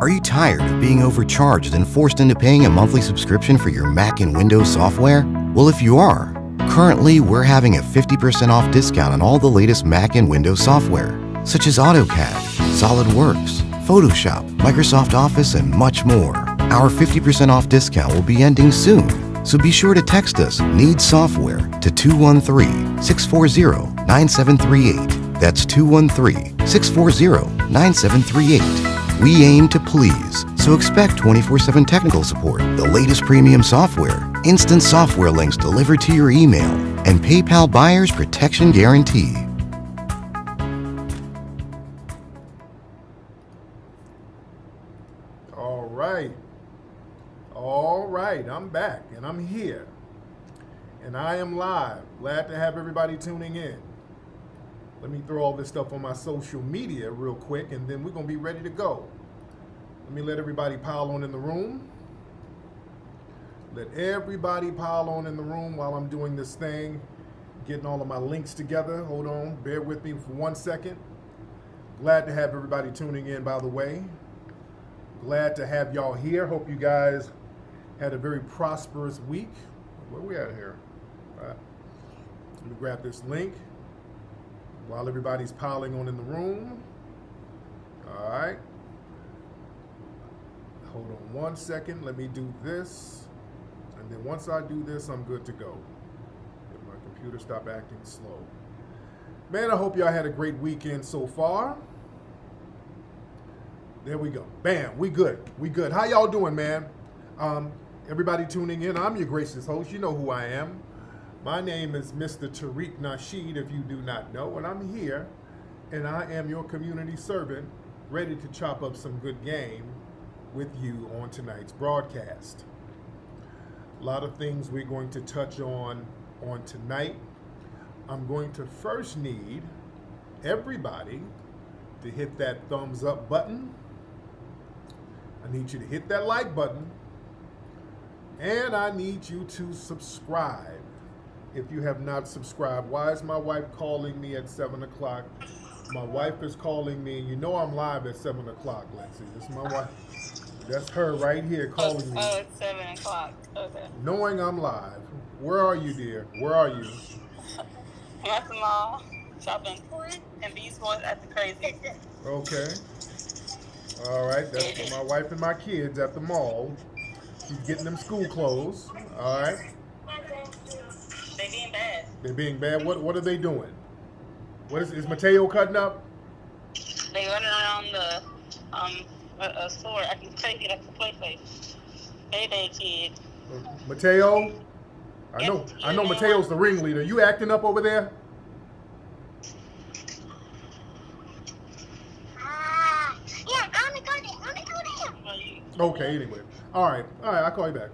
Are you tired of being overcharged and forced into paying a monthly subscription for your Mac and Windows software? Well, if you are, currently we're having a 50% off discount on all the latest Mac and Windows software, such as AutoCAD, SolidWorks, Photoshop, Microsoft Office, and much more. Our 50% off discount will be ending soon, so be sure to text us "Need Software" to 213-640-9738. That's 213-640-9738. We aim to please, so expect 24/7 technical support, the latest premium software, instant software links delivered to your email, and PayPal buyer's protection guarantee. All right, I'm back and I'm here and I am live. Glad to have everybody tuning in. Let me throw all this stuff on my social media real quick and then we're gonna be ready to go. Let me let everybody pile on in the room. Let everybody pile on in the room while I'm doing this thing, getting all of my links together. Hold on, bear with me for 1 second. Glad to have everybody tuning in, by the way. Glad to have y'all here. Hope you guys had a very prosperous week. Where we at here? All right. Let me grab this link while everybody's piling on in the room. All right. Hold on 1 second. Let me do this. And then once I do this, I'm good to go. If my computer stop acting slow. Man, I hope y'all had a great weekend so far. There we go. Bam, we good. We good. How y'all doing, man? Everybody tuning in, I'm your gracious host. You know who I am. My name is Mr. Tariq Nasheed, if you do not know, and I'm here, and I am your community servant, ready to chop up some good game with you on tonight's broadcast. A lot of things we're going to touch on tonight. I'm going to first need everybody to hit that thumbs up button. I need you to hit that like button. And I need you to subscribe if you have not subscribed. Why is my wife calling me at 7 o'clock? My wife is calling me. You know I'm live at 7 o'clock, Lexi. This is my wife. That's her right here calling me. Oh, it's 7 o'clock. Okay. Knowing I'm live. Where are you, dear? Where are you? I'm at the mall shopping. And these boys acting crazy. Okay. All right. That's my wife and my kids at the mall. She's getting them school clothes. All right. They being bad. They're being bad. What are they doing? What is Mateo cutting up? They running around the store acting crazy like a play place. Hey, kid. Mateo? I know Mateo's the ringleader. You acting up over there? Yeah, I'm gonna go there. Okay, anyway. All right, I'll call you back.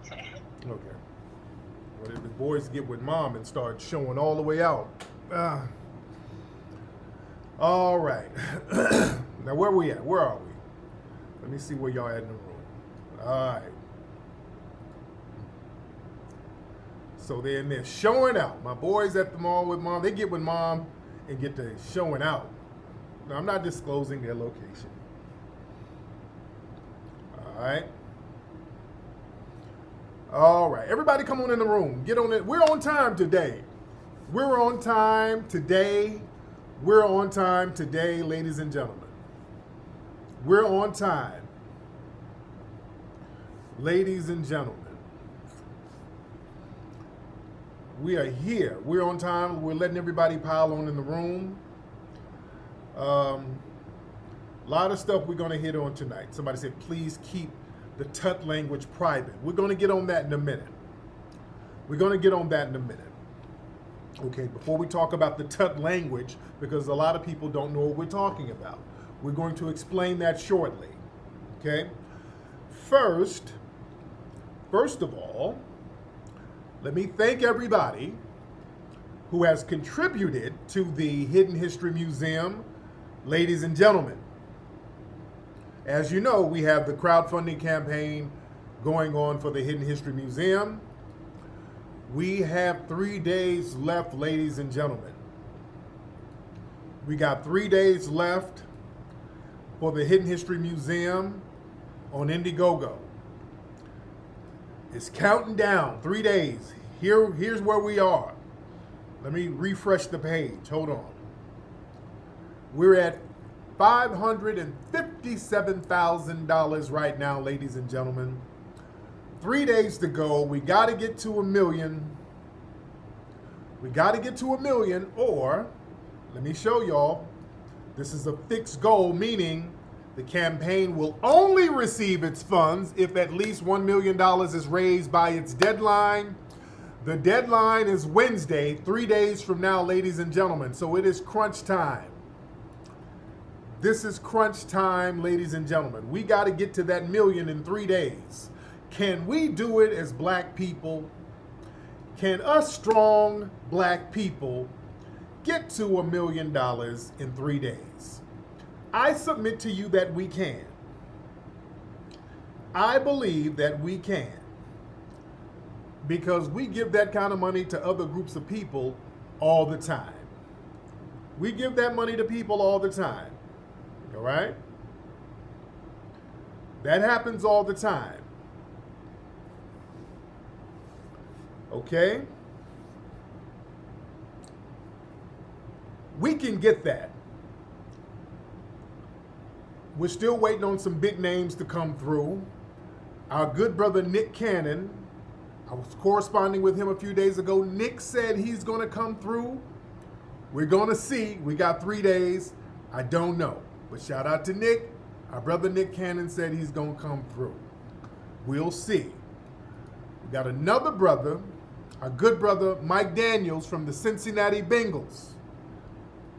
Okay. Well, if the boys get with mom and start showing all the way out. All right. Now, where we at? Where are we? Let me see where y'all at in the room. All right. So they're in there showing out. My boys at the mall with mom. They get with mom and get to showing out. Now, I'm not disclosing their location. All right. All right. Everybody come on in the room. Get on it. We're on time today. We're on time today. We're on time today, ladies and gentlemen. We're on time. Ladies and gentlemen. We are here. We're on time. We're letting everybody pile on in the room. A lot of stuff we're going to hit on tonight. Somebody said, please keep the Tut language private. We're going to get on that in a minute. Okay, before we talk about the Tut language, because a lot of people don't know what we're talking about. We're going to explain that shortly. Okay? First of all, let me thank everybody who has contributed to the Hidden History Museum. Ladies and gentlemen, as you know, we have the crowdfunding campaign going on for the Hidden History Museum. We have 3 days left, ladies and gentlemen. We got 3 days left for the Hidden History Museum. on Indiegogo. It's counting down 3 days. Here's where we are. Let me refresh the page. Hold on. We're at $557,000 right now, ladies and gentlemen. 3 days to go. We got to get to 1 million. We got to get to 1 million, or let me show y'all. This is a fixed goal, meaning the campaign will only receive its funds if at least $1 million is raised by its deadline. The deadline is Wednesday, 3 days from now, ladies and gentlemen. So it is crunch time. This is crunch time, ladies and gentlemen. We got to get to that million in 3 days. Can we do it as black people? Can us strong black people get to $1 million in 3 days? I submit to you that we can. I believe that we can. Because we give that kind of money to other groups of people all the time. We give that money to people all the time. All right? That happens all the time. Okay? We can get that. We're still waiting on some big names to come through. Our good brother Nick Cannon, I was corresponding with him a few days ago. Nick said he's going to come through. We're going to see. We got 3 days. I don't know. But shout out to Nick. Our brother Nick Cannon said he's going to come through. We'll see. We got another brother, our good brother Mike Daniels from the Cincinnati Bengals.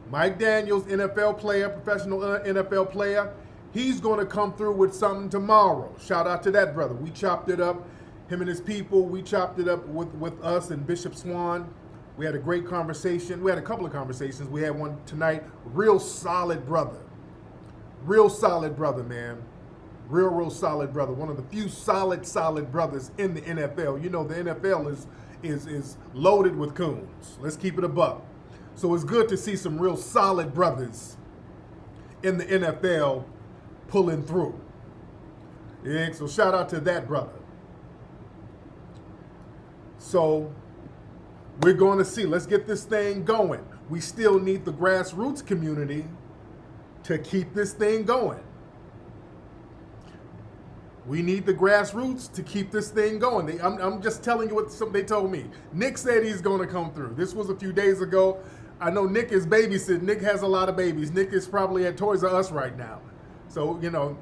Mike Daniels, NFL player, professional NFL player. He's going to come through with something tomorrow. Shout out to that brother. We chopped it up. Him and his people, we chopped it up with us and Bishop Swan. We had a great conversation. We had a couple of conversations. We had one tonight. Real solid brother. Real solid brother, man. Real solid brother. One of the few solid brothers in the NFL. You know, the NFL is loaded with coons. Let's keep it a buck. So it's good to see some real solid brothers in the NFL pulling through. Yeah, so shout out to that brother. So we're going to see. Let's get this thing going. We still need the grassroots community to keep this thing going. We need the grassroots to keep this thing going. I'm just telling you what they told me. Nick said he's going to come through. This was a few days ago. I know Nick is babysitting. Nick has a lot of babies. Nick is probably at Toys R Us right now. So, you know,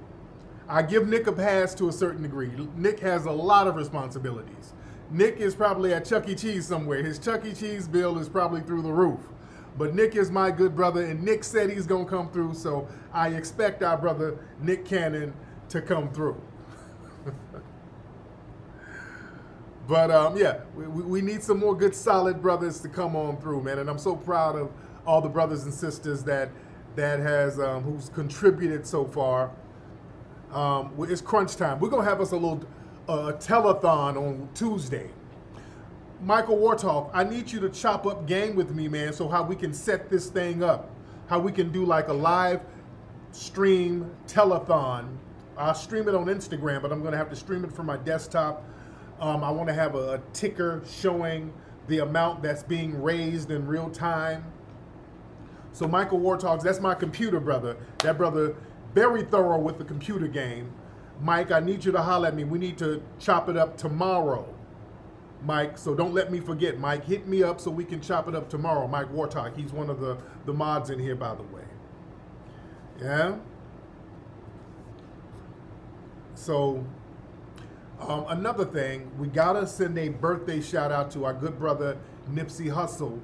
I give Nick a pass to a certain degree. Nick has a lot of responsibilities. Nick is probably at Chuck E. Cheese somewhere. His Chuck E. Cheese bill is probably through the roof. But Nick is my good brother, and Nick said he's going to come through, so I expect our brother Nick Cannon to come through. But yeah, we need some more good, solid brothers to come on through, man. And I'm so proud of all the brothers and sisters that has who's contributed so far. It's crunch time. We're gonna have us a little telethon on Tuesday. Michael Warthoff, I need you to chop up game with me, man, so how we can set this thing up, how we can do like a live stream telethon. I'll stream it on Instagram, but I'm gonna have to stream it from my desktop. I want to have a ticker showing the amount that's being raised in real time. So Michael Warthogs, that's my computer brother. That brother, very thorough with the computer game. Mike, I need you to holler at me. We need to chop it up tomorrow, Mike. So don't let me forget, Mike. Hit me up so we can chop it up tomorrow. Mike Warthog, he's one of the mods in here, by the way. Yeah? So... another thing, we gotta send a birthday shout out to our good brother Nipsey Hussle.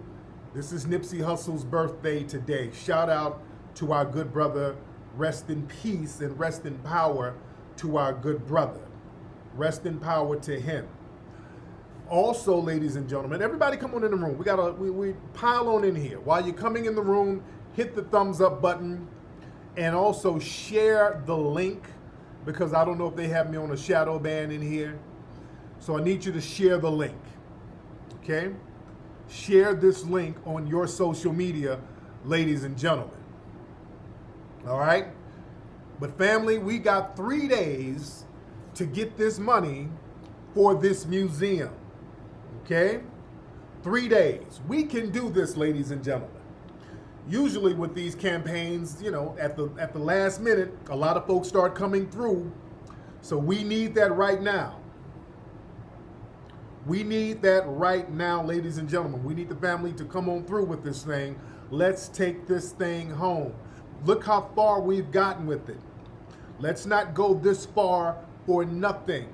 This is Nipsey Hussle's birthday today. Shout out to our good brother. Rest in peace and rest in power to our good brother. Rest in power to him. Also, ladies and gentlemen, everybody come on in the room. We pile on in here. While you're coming in the room, hit the thumbs up button and also share the link, because I don't know if they have me on a shadow ban in here. So I need you to share the link, okay? Share this link on your social media, ladies and gentlemen. All right? But family, we got 3 days to get this money for this museum. Okay? 3 days. We can do this, ladies and gentlemen. Usually with these campaigns, you know, at the last minute, a lot of folks start coming through. So we need that right now. We need that right now, ladies and gentlemen. We need the family to come on through with this thing. Let's take this thing home. Look how far we've gotten with it. Let's not go this far for nothing.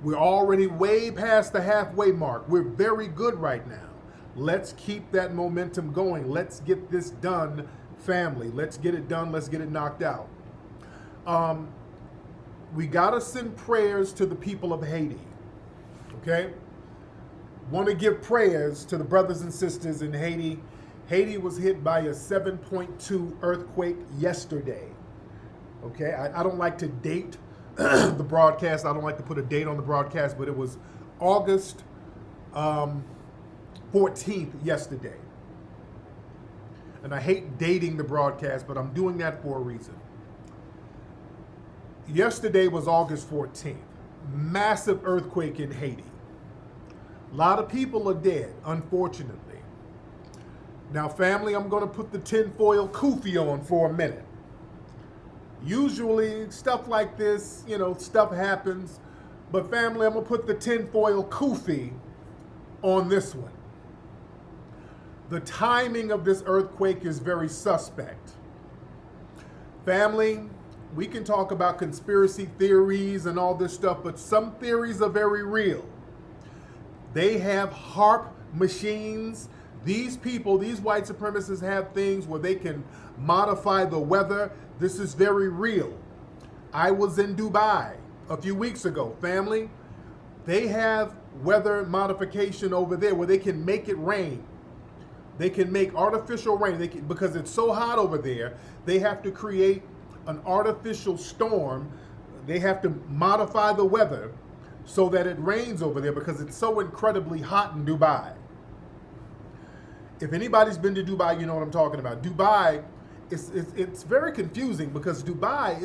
We're already way past the halfway mark. We're very good right now. Let's keep that momentum going. Let's get this done, family. Let's get it done. Let's get it knocked out. We got to send prayers to the people of Haiti. Okay? Want to give prayers to the brothers and sisters in Haiti. Haiti was hit by a 7.2 earthquake yesterday. Okay? I don't like to date the broadcast. I don't like to put a date on the broadcast, but it was August 14th yesterday. And I hate dating the broadcast, but I'm doing that for a reason. Yesterday was August 14th. Massive earthquake in Haiti. A lot of people are dead, unfortunately. Now, family, I'm going to put the tinfoil kufi on for a minute. Usually, stuff like this, you know, stuff happens. But family, I'm going to put the tinfoil kufi on this one. The timing of this earthquake is very suspect. Family, we can talk about conspiracy theories and all this stuff, but some theories are very real. They have HARP machines. These people, these white supremacists have things where they can modify the weather. This is very real. I was in Dubai a few weeks ago, family. They have weather modification over there where they can make it rain. They can make artificial rain. Because it's so hot over there, they have to create an artificial storm. They have to modify the weather so that it rains over there because it's so incredibly hot in Dubai. If anybody's been to Dubai, you know what I'm talking about. Dubai, it's very confusing because Dubai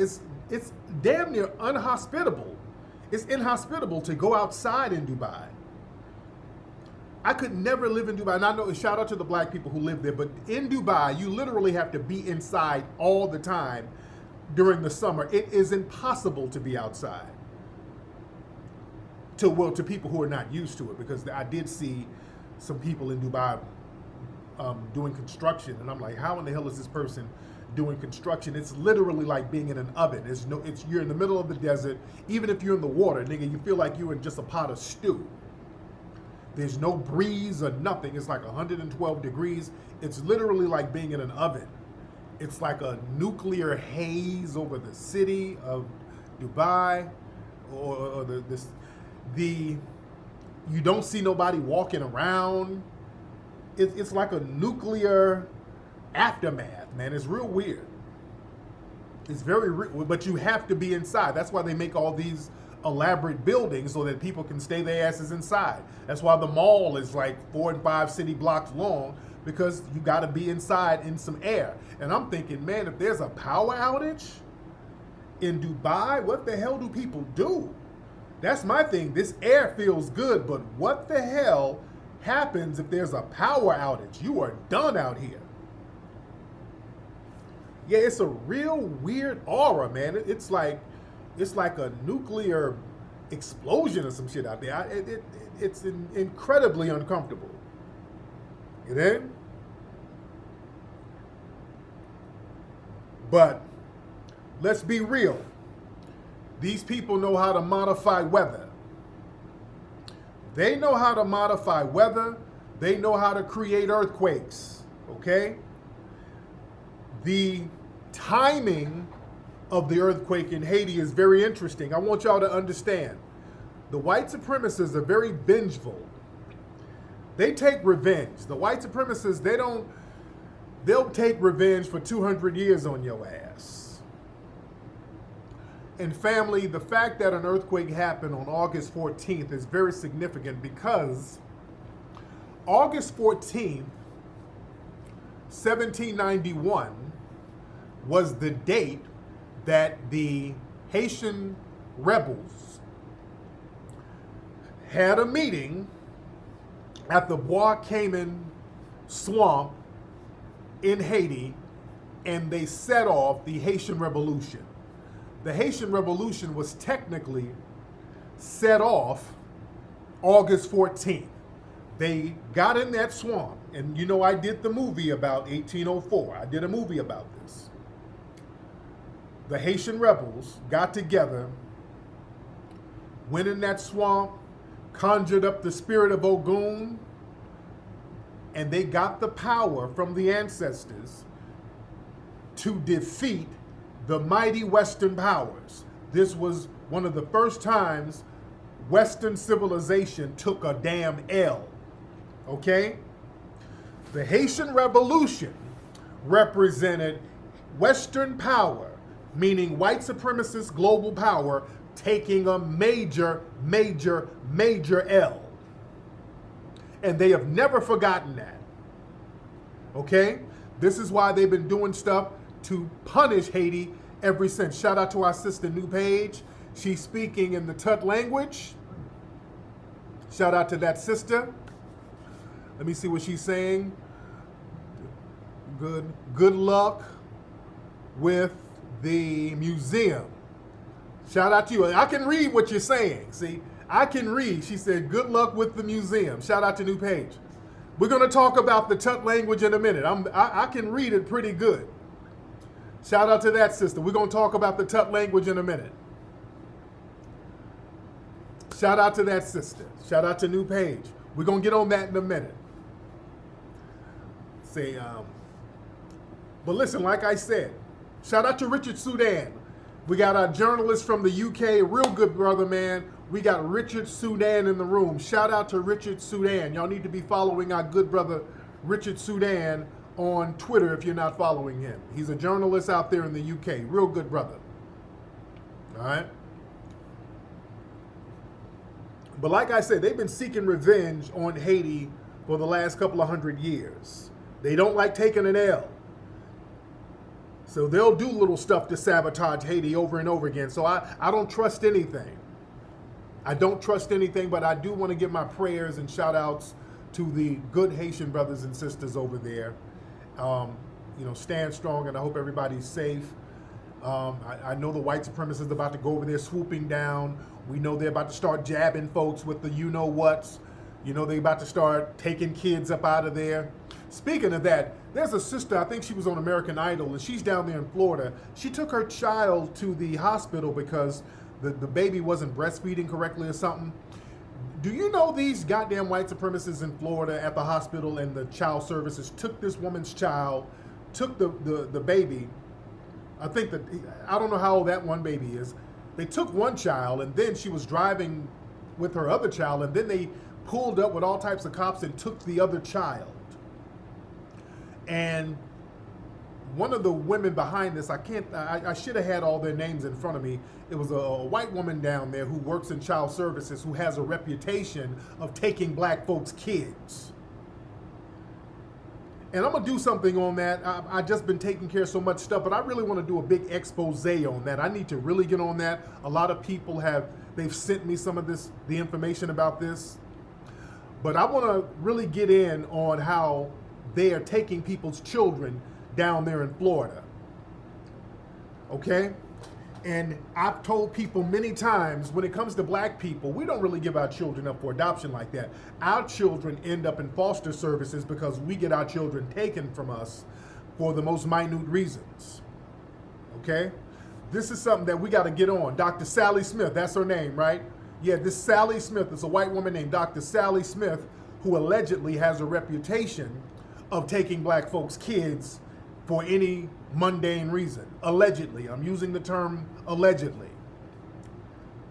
it's damn near unhospitable. It's inhospitable to go outside in Dubai. I could never live in Dubai. And I know, shout out to the black people who live there, but in Dubai, you literally have to be inside all the time during the summer. It is impossible to be outside. To people who are not used to it, because I did see some people in Dubai doing construction, and I'm like, how in the hell is this person doing construction? It's literally like being in an oven. You're in the middle of the desert. Even if you're in the water, nigga, you feel like you're in just a pot of stew. There's no breeze or nothing. It's like 112 degrees. It's literally like being in an oven. It's like a nuclear haze over the city of Dubai, or you don't see nobody walking around. It's like a nuclear aftermath, man. It's real weird. It's very real, but you have to be inside. That's why they make all these elaborate buildings so that people can stay their asses inside. That's why the mall is like 4 and 5 city blocks long, because you got to be inside in some air. And I'm thinking, man, if there's a power outage in Dubai, what the hell do people do? That's my thing. This air feels good, but what the hell happens if there's a power outage? You are done out here. Yeah, it's a real weird aura, man. It's like a nuclear explosion or some shit out there. It's incredibly uncomfortable. You know? But let's be real. These people know how to modify weather. They know how to modify weather. They know how to create earthquakes. Okay? The timing of the earthquake in Haiti is very interesting. I want y'all to understand. The white supremacists are very vengeful. They take revenge. The white supremacists, they'll take revenge for 200 years on your ass. And family, the fact that an earthquake happened on August 14th is very significant because August 14th, 1791 was the date that the Haitian rebels had a meeting at the Bois Cayman swamp in Haiti, and they set off the Haitian Revolution. The Haitian Revolution was technically set off August 14th. They got in that swamp, and you know I did the movie about 1804. I did a movie about this. The Haitian rebels got together, went in that swamp, conjured up the spirit of Ogun, and they got the power from the ancestors to defeat the mighty Western powers. This was one of the first times Western civilization took a damn L. Okay? The Haitian Revolution represented Western power, meaning white supremacist global power, taking a major L. And they have never forgotten that. Okay? This is why they've been doing stuff to punish Haiti ever since. Shout out to our sister, New Page. She's speaking in the Tut language. Shout out to that sister. Let me see what she's saying. Good luck with the museum. Shout out to you. I can read what you're saying. See, I can read. She said, good luck with the museum. Shout out to New Page. We're going to talk about the Tut language in a minute. I can read it pretty good. Shout out to that sister. We're going to talk about the Tut language in a minute. Shout out to that sister. Shout out to New Page. We're going to get on that in a minute. But listen, like I said, shout out to Richard Sudan. We got our journalist from the UK, real good brother, man. We got Richard Sudan in the room. Shout out to Richard Sudan. Y'all need to be following our good brother, Richard Sudan, on Twitter if you're not following him. He's a journalist out there in the UK. Real good brother. All right? But like I said, they've been seeking revenge on Haiti for the last couple of 100 years. They don't like taking an L. So they'll do little stuff to sabotage Haiti over and over again. So I don't trust anything. I don't trust anything, but I do want to give my prayers and shout outs to the good Haitian brothers and sisters over there. Stand strong, and I hope everybody's safe. I know the white supremacists are about to go over there swooping down. We know they're about to start jabbing folks with the you-know-whats. You know, they're about to start taking kids up out of there. Speaking of that, there's a sister, I think she was on American Idol, and she's down there in Florida. She took her child to the hospital because the baby wasn't breastfeeding correctly or something. Do you know these goddamn white supremacists in Florida at the hospital and the child services took this woman's child, took the baby. I don't know how old that one baby is. They took one child, and then she was driving with her other child, and then they pulled up with all types of cops and took the other child. And one of the women behind this, I should have had all their names in front of me. It was a white woman down there who works in child services who has a reputation of taking black folks' kids. And I'm going to do something on that. I've just been taking care of so much stuff, but I really want to do a big expose on that. I need to really get on that. A lot of people they've sent me some of the information about this. But I want to really get in on how they are taking people's children down there in Florida. Okay? And I've told people many times, when it comes to black people, we don't really give our children up for adoption like that. Our children end up in foster services because we get our children taken from us for the most minute reasons. Okay? This is something that we got to get on. Dr. Sally Smith, that's her name, right? Yeah, this Sally Smith is a white woman named Dr. Sally Smith who allegedly has a reputation of taking black folks' kids for any mundane reason. Allegedly. I'm using the term allegedly.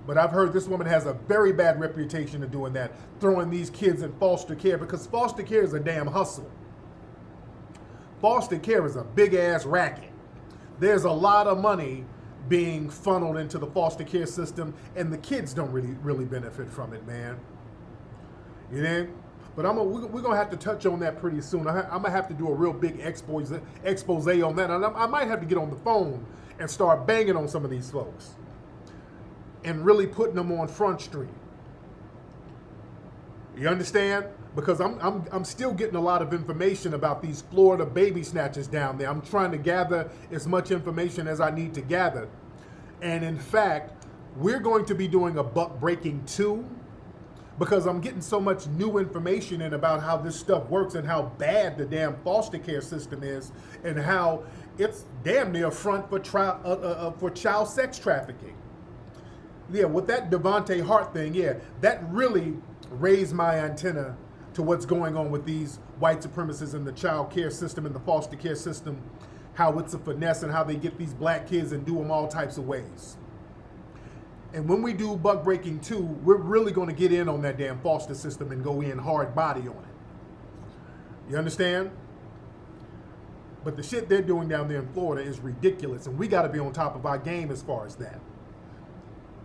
But I've heard this woman has a very bad reputation of doing that, throwing these kids in foster care, because foster care is a damn hustle. Foster care is a big-ass racket. There's a lot of money being funneled into the foster care system, and the kids don't really benefit from it, man. You know? But we're going to have to touch on that pretty soon. I'm going to have to do a real big expose on that. And I might have to get on the phone and start banging on some of these folks. and really putting them on Front Street. You understand? Because I'm still getting a lot of information about these Florida baby snatchers down there. I'm trying to gather as much information as I need to gather. And in fact, we're going to be doing a Buck Breaking 2 because I'm getting so much new information in about how this stuff works and how bad the damn foster care system is and how it's damn near a front for child sex trafficking. Yeah, with that Devontae Hart thing, yeah, that really raised my antenna to what's going on with these white supremacists in the child care system and the foster care system, how it's a finesse and how they get these black kids and do them all types of ways. And when we do Buck Breaking 2, we're really going to get in on that damn foster system and go in hard body on it. You understand? But the shit they're doing down there in Florida is ridiculous, and we got to be on top of our game as far as that.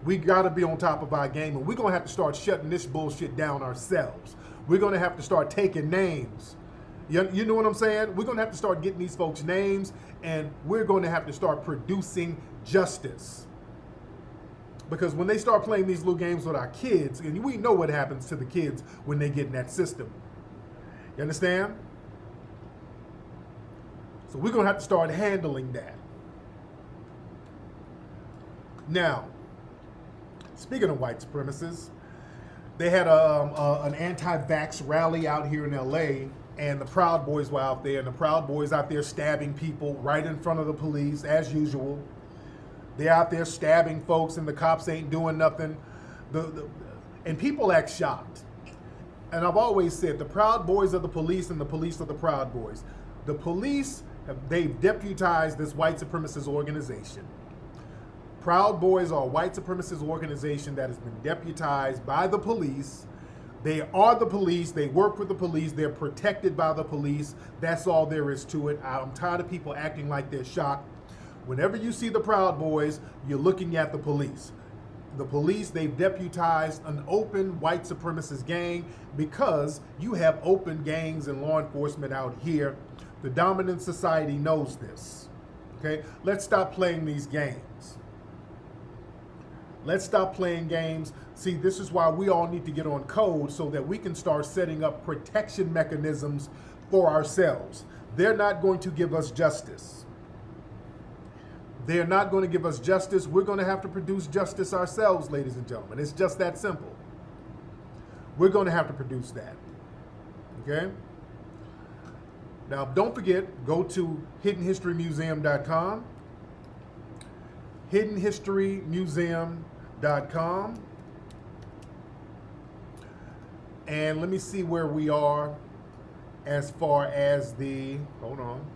We got to be on top of our game, and we're going to have to start shutting this bullshit down ourselves. We're going to have to start taking names. You know what I'm saying? We're going to have to start getting these folks names, and we're going to have to start producing justice. Because when they start playing these little games with our kids, and we know what happens to the kids when they get in that system. You understand? So we're going to have to start handling that. Now, speaking of white supremacists, they had an anti-vax rally out here in LA, and the Proud Boys were out there, and the Proud Boys out there stabbing people right in front of the police, as usual. They're out there stabbing folks, and the cops ain't doing nothing. And people act shocked. And I've always said, the Proud Boys are the police, and the police are the Proud Boys. The police, they've deputized this white supremacist organization. Proud Boys are a white supremacist organization that has been deputized by the police. They are the police. They work with the police. They're protected by the police. That's all there is to it. I'm tired of people acting like they're shocked. Whenever you see the Proud Boys, you're looking at the police. The police, they've deputized an open white supremacist gang because you have open gangs and law enforcement out here. The dominant society knows this. Okay? Let's stop playing these games. Let's stop playing games. See, this is why we all need to get on code so that we can start setting up protection mechanisms for ourselves. They're not going to give us justice. They're not going to give us justice. We're going to have to produce justice ourselves, ladies and gentlemen. It's just that simple. We're going to have to produce that. Okay? Now, don't forget, go to hiddenhistorymuseum.com. hiddenhistorymuseum.com. And let me see where we are as far as the, hold on.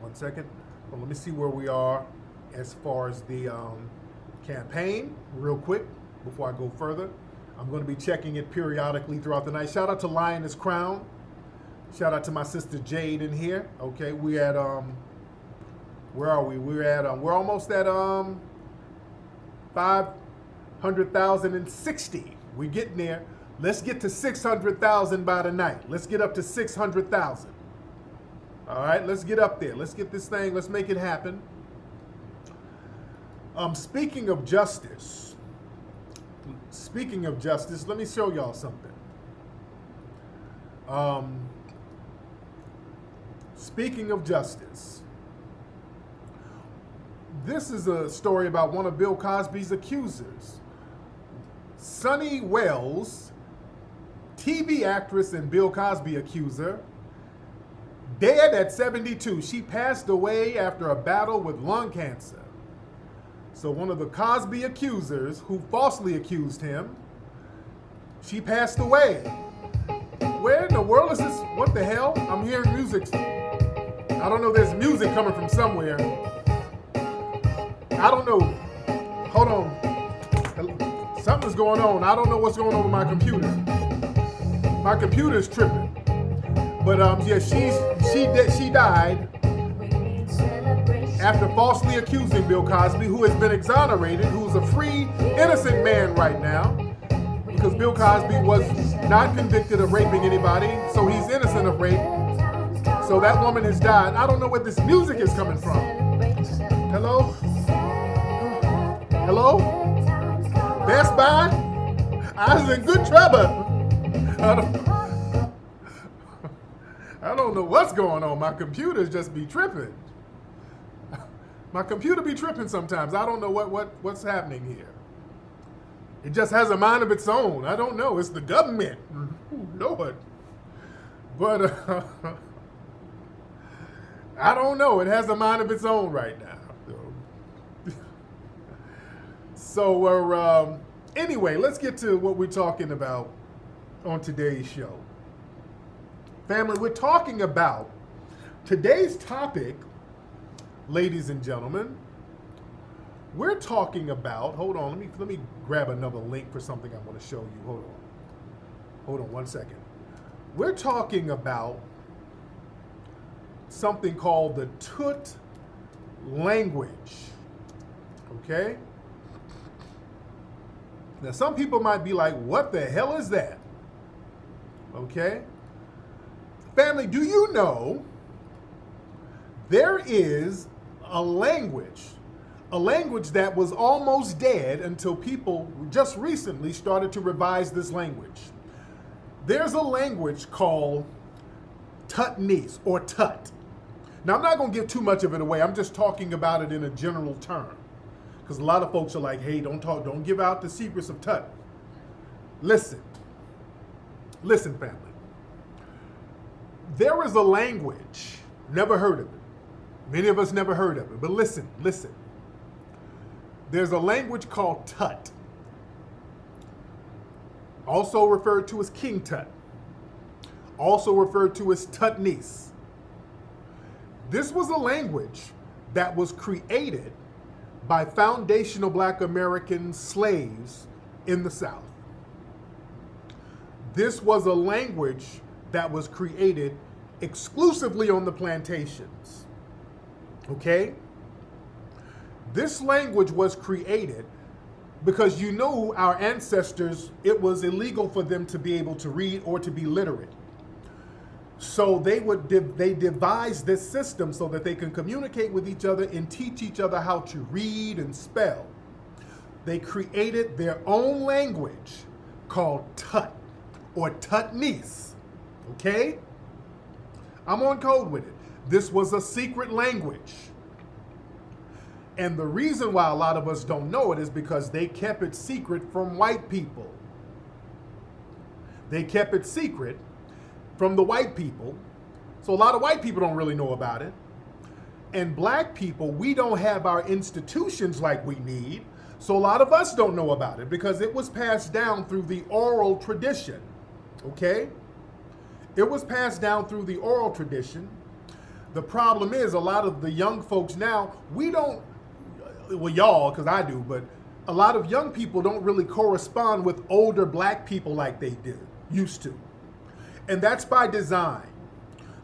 One second. Well, let me see where we are as far as the campaign, real quick, before I go further. I'm going to be checking it periodically throughout the night. Shout out to Lioness Crown. Shout out to my sister Jade in here. Okay, we at where are we? We're almost at 500,060. We're getting there. Let's get to 600,000 by tonight. Let's get up to 600,000. All right, let's get up there. Let's get this thing. Let's make it happen. Speaking of justice, let me show y'all something. Speaking of justice, this is a story about one of Bill Cosby's accusers. Sunny Wells, TV actress and Bill Cosby accuser, dead at 72. She passed away after a battle with lung cancer. So one of the Cosby accusers who falsely accused him, she passed away. Where in the world is this? What the hell? I'm hearing music. I don't know, there's music coming from somewhere. I don't know. Hold on. Something's going on. I don't know what's going on with my computer. My computer's tripping. But yeah, she died after falsely accusing Bill Cosby, who has been exonerated, who's a free, innocent man right now, because Bill Cosby was not convicted of raping anybody, so he's innocent of rape. So that woman has died. I don't know where this music is coming from. Hello? Hello? Best Buy? I was in good trouble. I don't know what's going on. My computers just be tripping. My computer be tripping sometimes. I don't know what's happening here. It just has a mind of its own. I don't know. It's the government. Ooh, Lord. But I don't know. It has a mind of its own right now. So anyway, let's get to what we're talking about on today's show. Family, we're talking about today's topic, ladies and gentlemen. We're talking about, hold on, let me grab another link for something I want to show you. Hold on 1 second. We're talking about something called the Tut Language. Okay? Now, some people might be like, what the hell is that? Okay? Family, do you know there is a language that was almost dead until people just recently started to revise this language. There's a language called Tutnese or Tut. Now, I'm not going to give too much of it away. I'm just talking about it in a general term. Because a lot of folks are like, hey, don't give out the secrets of Tut. Listen, family. There is a language, never heard of it. Many of us never heard of it, but listen. There's a language called Tut, also referred to as King Tut, also referred to as Tutnese. This was a language that was created by foundational Black American slaves in the South. This was a language that was created exclusively on the plantations. Okay? This language was created because you know our ancestors, it was illegal for them to be able to read or to be literate. So they devised this system so that they can communicate with each other and teach each other how to read and spell. They created their own language called Tut or Tutnese. Okay? I'm on code with it. This was a secret language. And the reason why a lot of us don't know it is because they kept it secret from white people. They kept it secret from the white people. So a lot of white people don't really know about it. And Black people, we don't have our institutions like we need. So a lot of us don't know about it because it was passed down through the oral tradition. Okay? It was passed down through the oral tradition. The problem is a lot of the young folks now, we don't, well, y'all, because I do, but a lot of young people don't really correspond with older Black people like they used to. And that's by design.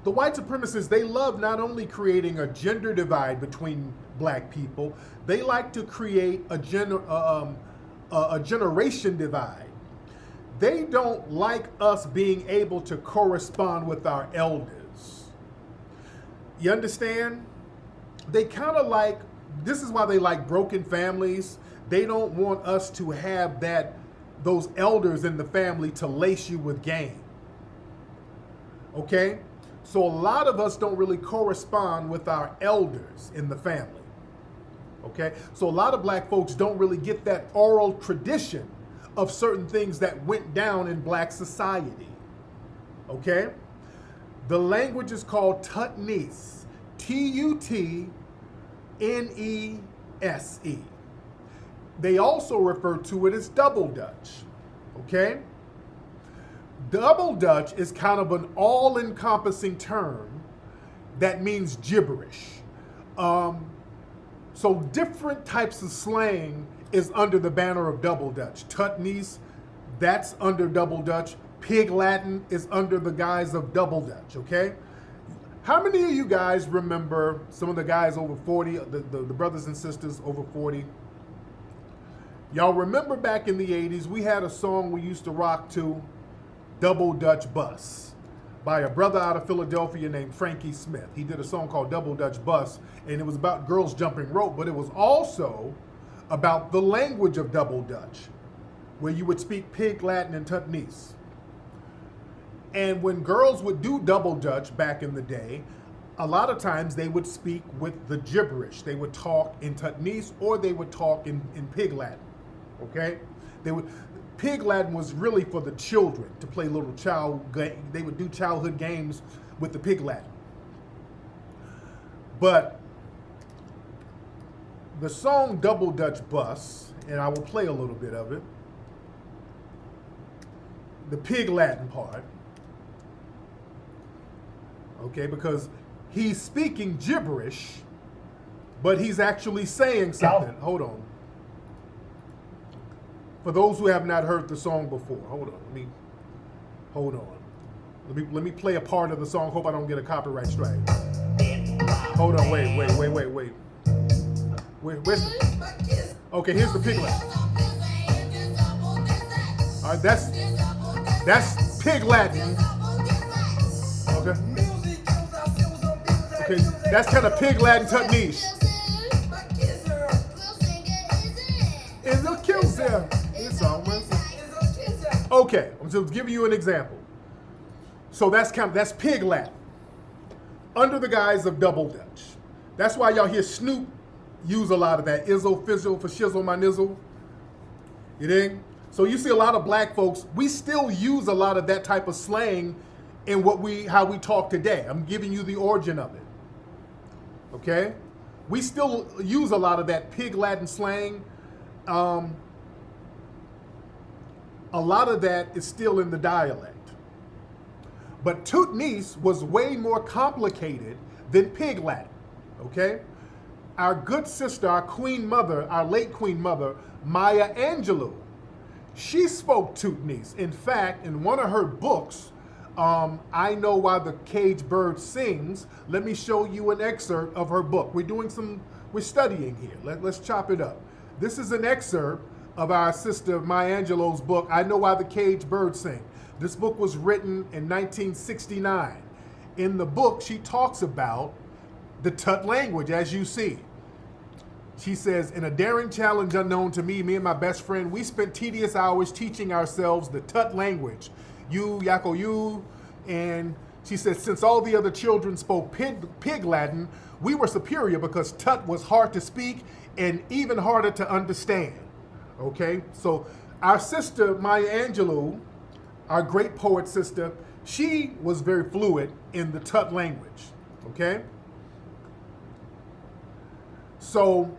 The white supremacists, they love not only creating a gender divide between Black people, they like to create a generation divide. They don't like us being able to correspond with our elders. You understand? They kind of like, this is why they like broken families. They don't want us to have those elders in the family to lace you with game. Okay? So a lot of us don't really correspond with our elders in the family. Okay? So a lot of Black folks don't really get that oral tradition of certain things that went down in Black society. Okay? The language is called Tutnese. Tutnese. They also refer to it as Double Dutch. Okay? Double Dutch is kind of an all-encompassing term that means gibberish. So different types of slang is under the banner of Double Dutch. Tutnese, that's under Double Dutch. Pig Latin is under the guise of Double Dutch, okay? How many of you guys remember, some of the guys over 40, the brothers and sisters over 40, y'all remember back in the 80s, we had a song we used to rock to, Double Dutch Bus, by a brother out of Philadelphia named Frankie Smith. He did a song called Double Dutch Bus, and it was about girls jumping rope, but it was also about the language of Double Dutch, where you would speak Pig Latin and Tutnese. And when girls would do Double Dutch back in the day, a lot of times they would speak with the gibberish. They would talk in Tutnese or they would talk in Pig Latin, okay? Pig Latin was really for the children to play little they would do childhood games with the Pig Latin. But the song Double Dutch Bus, and I will play a little bit of it, the Pig Latin part, okay, because he's speaking gibberish, but he's actually saying something. Hold on. For those who have not heard the song before, hold on. Let me play a part of the song. Hope I don't get a copyright strike. Hold on, wait. Okay, here's the Pig Latin. All right, that's Pig Latin. Okay, that's kind of Pig Latin Tutnese. Is a kill there. Okay, I'm just giving you an example. So that's Pig Latin, under the guise of Double Dutch. That's why y'all hear Snoop use a lot of that. Izzo, fizzle, for shizzle, my nizzle. You dig? So you see a lot of black folks, we still use a lot of that type of slang in how we talk today. I'm giving you the origin of it. Okay? We still use a lot of that Pig Latin slang. A lot of that is still in the dialect. But Tutnese was way more complicated than Pig Latin, okay? Our good sister, our queen mother, our late queen mother, Maya Angelou, she spoke Tutnese. In fact, in one of her books, I Know Why the Caged Bird Sings, let me show you an excerpt of her book. We're studying here. Let's chop it up. This is an excerpt of our sister Maya Angelou's book, I Know Why the Caged Bird Sing. This book was written in 1969. In the book, she talks about the Tut language, as you see. She says, in a daring challenge unknown to me and my best friend, we spent tedious hours teaching ourselves the Tut language. You, Yako, you, and she says, since all the other children spoke Pig Latin, we were superior because Tut was hard to speak and even harder to understand. Okay, so our sister Maya Angelou, our great poet sister, she was very fluent in the Tut language. Okay, so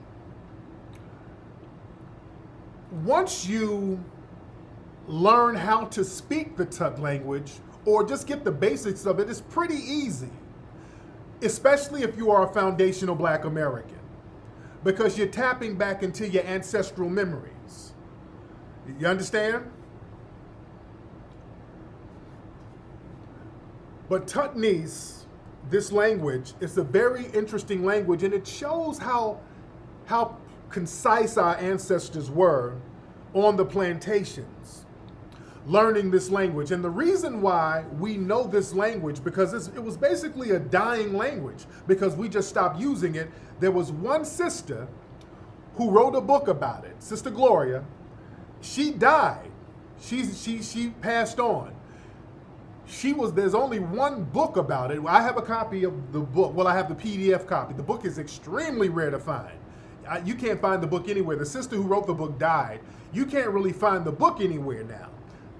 once you learn how to speak the Tut language or just get the basics of it, it's pretty easy, especially if you are a foundational Black American, because you're tapping back into your ancestral memories. You understand? But Tutnese, this language, is a very interesting language, and it shows how concise our ancestors were on the plantations, learning this language. And the reason why we know this language, because it was basically a dying language, because we just stopped using it. There was one sister who wrote a book about it, Sister Gloria. She died. She passed on. There's only one book about it. I have a copy of the book. Well, I have the PDF copy. The book is extremely rare to find. You can't find the book anywhere. The sister who wrote the book died. You can't really find the book anywhere now.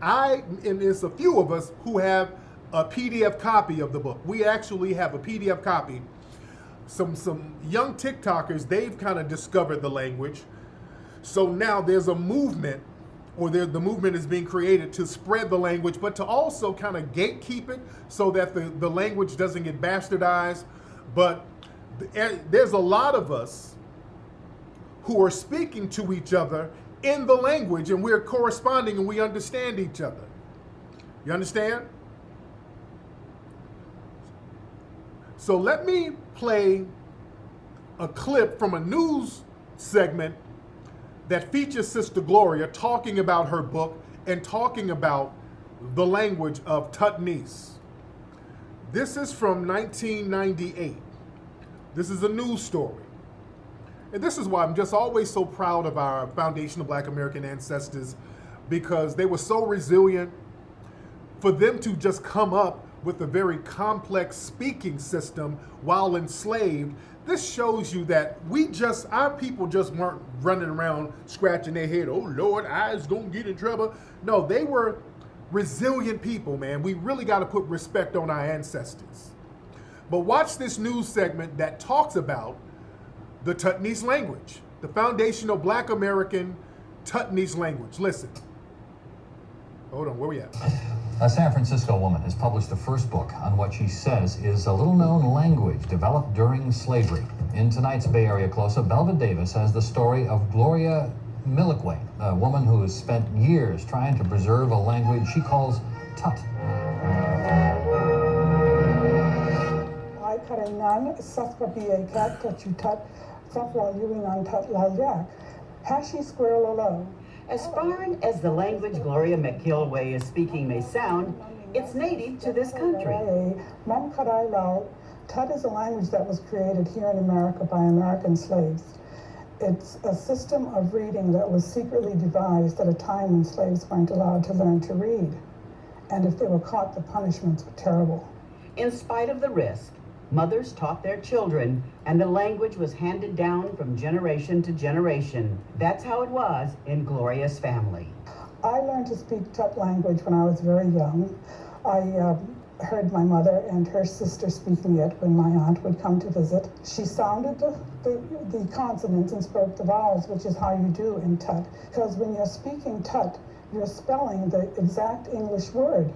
And there's a few of us who have a PDF copy of the book. We actually have a PDF copy. Some young TikTokers, they've kind of discovered the language. So now there's a movement, or the movement is being created to spread the language, but to also kind of gatekeep it so that the language doesn't get bastardized. But there's a lot of us who are speaking to each other in the language, and we're corresponding and we understand each other. You understand? So let me play a clip from a news segment that features Sister Gloria talking about her book and talking about the language of Tutnese. This is from 1998. This is a news story. And this is why I'm just always so proud of our foundational Black American ancestors, because they were so resilient. For them to just come up with a very complex speaking system while enslaved, this shows you that our people just weren't running around scratching their head, oh Lord, I's gonna get in trouble. No, they were resilient people, man. We really got to put respect on our ancestors. But watch this news segment that talks about the Tutnese language, the foundational Black American Tutnese language. Listen. Hold on, where we at? A San Francisco woman has published the first book on what she says is a little-known language developed during slavery. In tonight's Bay Area Close-Up, Belva Davis has the story of Gloria Miliquay, a woman who has spent years trying to preserve a language she calls Tut. As foreign as the language Gloria McIlway is speaking may sound, it's native to this country. Tut is a language that was created here in America by American slaves. It's a system of reading that was secretly devised at a time when slaves weren't allowed to learn to read. And if they were caught, the punishments were terrible. In spite of the risk, mothers taught their children, and the language was handed down from generation to generation. That's how it was in Gloria's family. I learned to speak Tut language when I was very young. I heard my mother and her sister speaking it when my aunt would come to visit. She sounded the consonants and spoke the vowels, which is how you do in Tut. Because when you're speaking Tut, you're spelling the exact English word.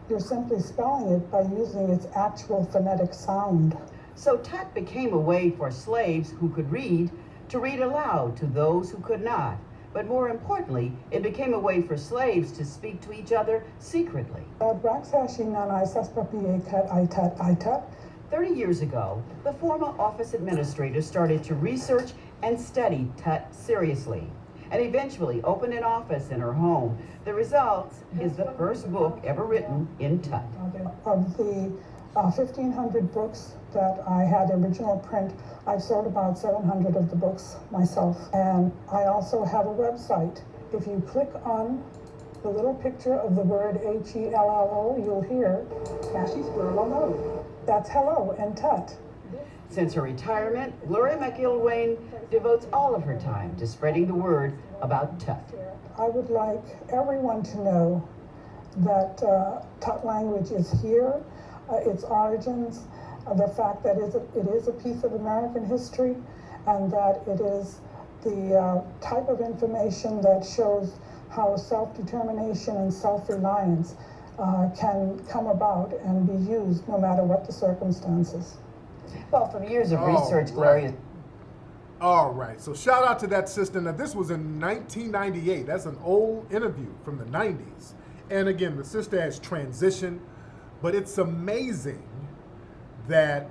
You're simply spelling it by using its actual phonetic sound. So Tut became a way for slaves who could read to read aloud to those who could not. But more importantly, it became a way for slaves to speak to each other secretly. 30 years ago, the former office administrator started to research and study Tut seriously, and eventually opened an office in her home. The result is the first book ever written in Tut. Of the 1,500 books that I had original print, I've sold about 700 of the books myself. And I also have a website. If you click on the little picture of the word H-E-L-L-O, you'll hear Cashie's hello. That's hello in Tut. Since her retirement, Gloria McIlwain devotes all of her time to spreading the word about Tut. I would like everyone to know that Tut language is here, its origins, the fact that it is a piece of American history, and that it is the type of information that shows how self-determination and self-reliance can come about and be used no matter what the circumstances. Well, from years of research, Gloria... All right, so shout out to that sister. Now, this was in 1998. That's an old interview from the 90s. And again, the sister has transitioned, but it's amazing that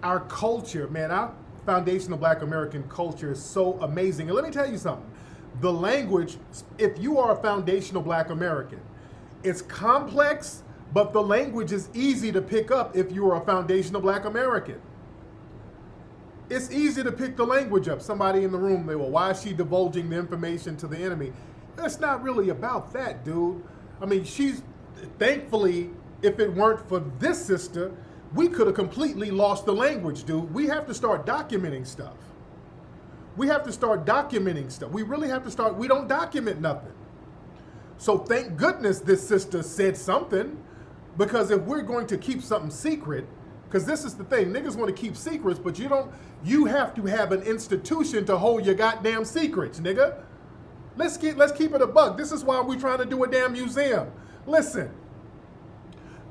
our culture, man, our foundational Black American culture is so amazing. And let me tell you something. The language, if you are a foundational Black American, it's complex, but the language is easy to pick up if you are a foundational Black American. It's easy to pick the language up. Somebody in the room, they were, why is she divulging the information to the enemy? It's not really about that, dude. I mean, thankfully, if it weren't for this sister, we could have completely lost the language, dude. We have to start documenting stuff. We have to start documenting stuff. We really have to start, we don't document nothing. So thank goodness this sister said something, because if we're going to keep something secret, because this is the thing, niggas want to keep secrets, but you have to have an institution to hold your goddamn secrets, nigga. Let's keep it a buck. This is why we're trying to do a damn museum. Listen,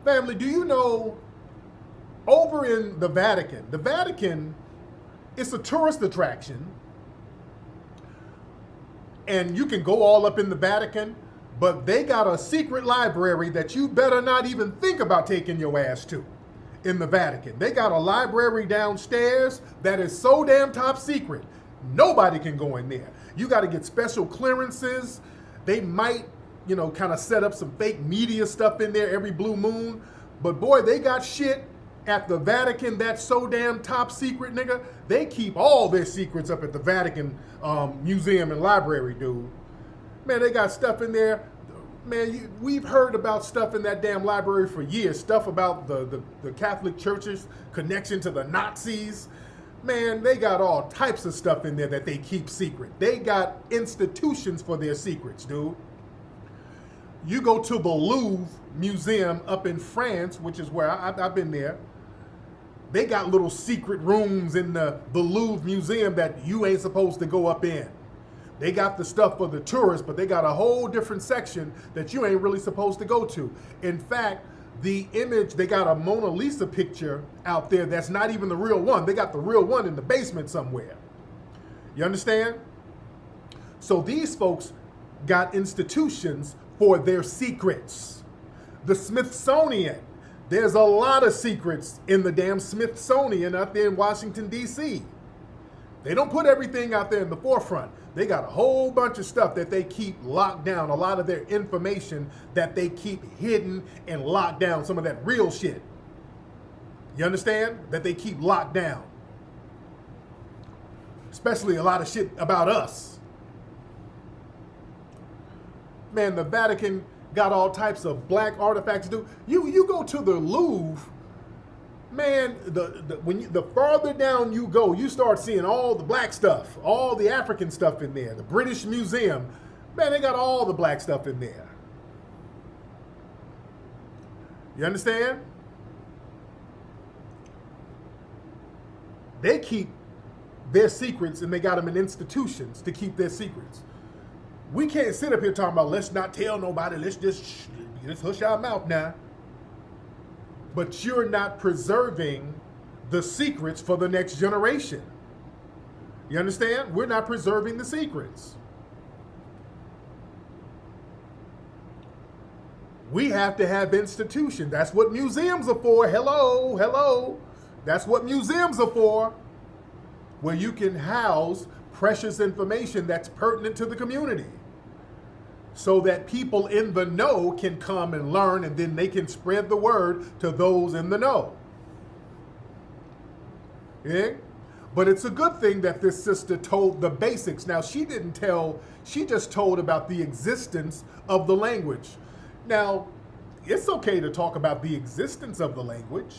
family, do you know over in the Vatican, it's a tourist attraction, and you can go all up in the Vatican, but they got a secret library that you better not even think about taking your ass to in the Vatican. They got a library downstairs that is so damn top secret. Nobody can go in there. You got to get special clearances. They might, kind of set up some fake media stuff in there every blue moon. But boy, they got shit. at the Vatican that's so damn top secret, nigga. They keep all their secrets up at the Vatican Museum and Library, dude. Man, they got stuff in there. Man, we've heard about stuff in that damn library for years. Stuff about the Catholic Church's connection to the Nazis. Man, they got all types of stuff in there that they keep secret. They got institutions for their secrets, dude. You go to the Louvre Museum up in France, which is where I've been there. They got little secret rooms in the Louvre Museum that you ain't supposed to go up in. They got the stuff for the tourists, but they got a whole different section that you ain't really supposed to go to. In fact, the image, they got a Mona Lisa picture out there that's not even the real one. They got the real one in the basement somewhere. You understand? So these folks got institutions for their secrets. The Smithsonian, there's a lot of secrets in the damn Smithsonian out there in Washington, D.C. They don't put everything out there in the forefront. They got a whole bunch of stuff that they keep locked down, a lot of their information that they keep hidden and locked down, some of that real shit. You understand? That they keep locked down. Especially a lot of shit about us. Man, the Vatican got all types of black artifacts. You go to the Louvre, man, the farther down you go, you start seeing all the black stuff, all the African stuff in there. The British Museum, man, they got all the black stuff in there. You understand? They keep their secrets and they got them in institutions to keep their secrets. We can't sit up here talking about let's not tell nobody, let's just hush our mouth now. But you're not preserving the secrets for the next generation. You understand? We're not preserving the secrets. We have to have institutions. That's what museums are for. Hello, hello. That's what museums are for. Where you can house precious information that's pertinent to the community. So that people in the know can come and learn, and then they can spread the word to those in the know. Yeah? But it's a good thing that this sister told the basics. Now, she didn't tell, she just told about the existence of the language. Now, it's okay to talk about the existence of the language.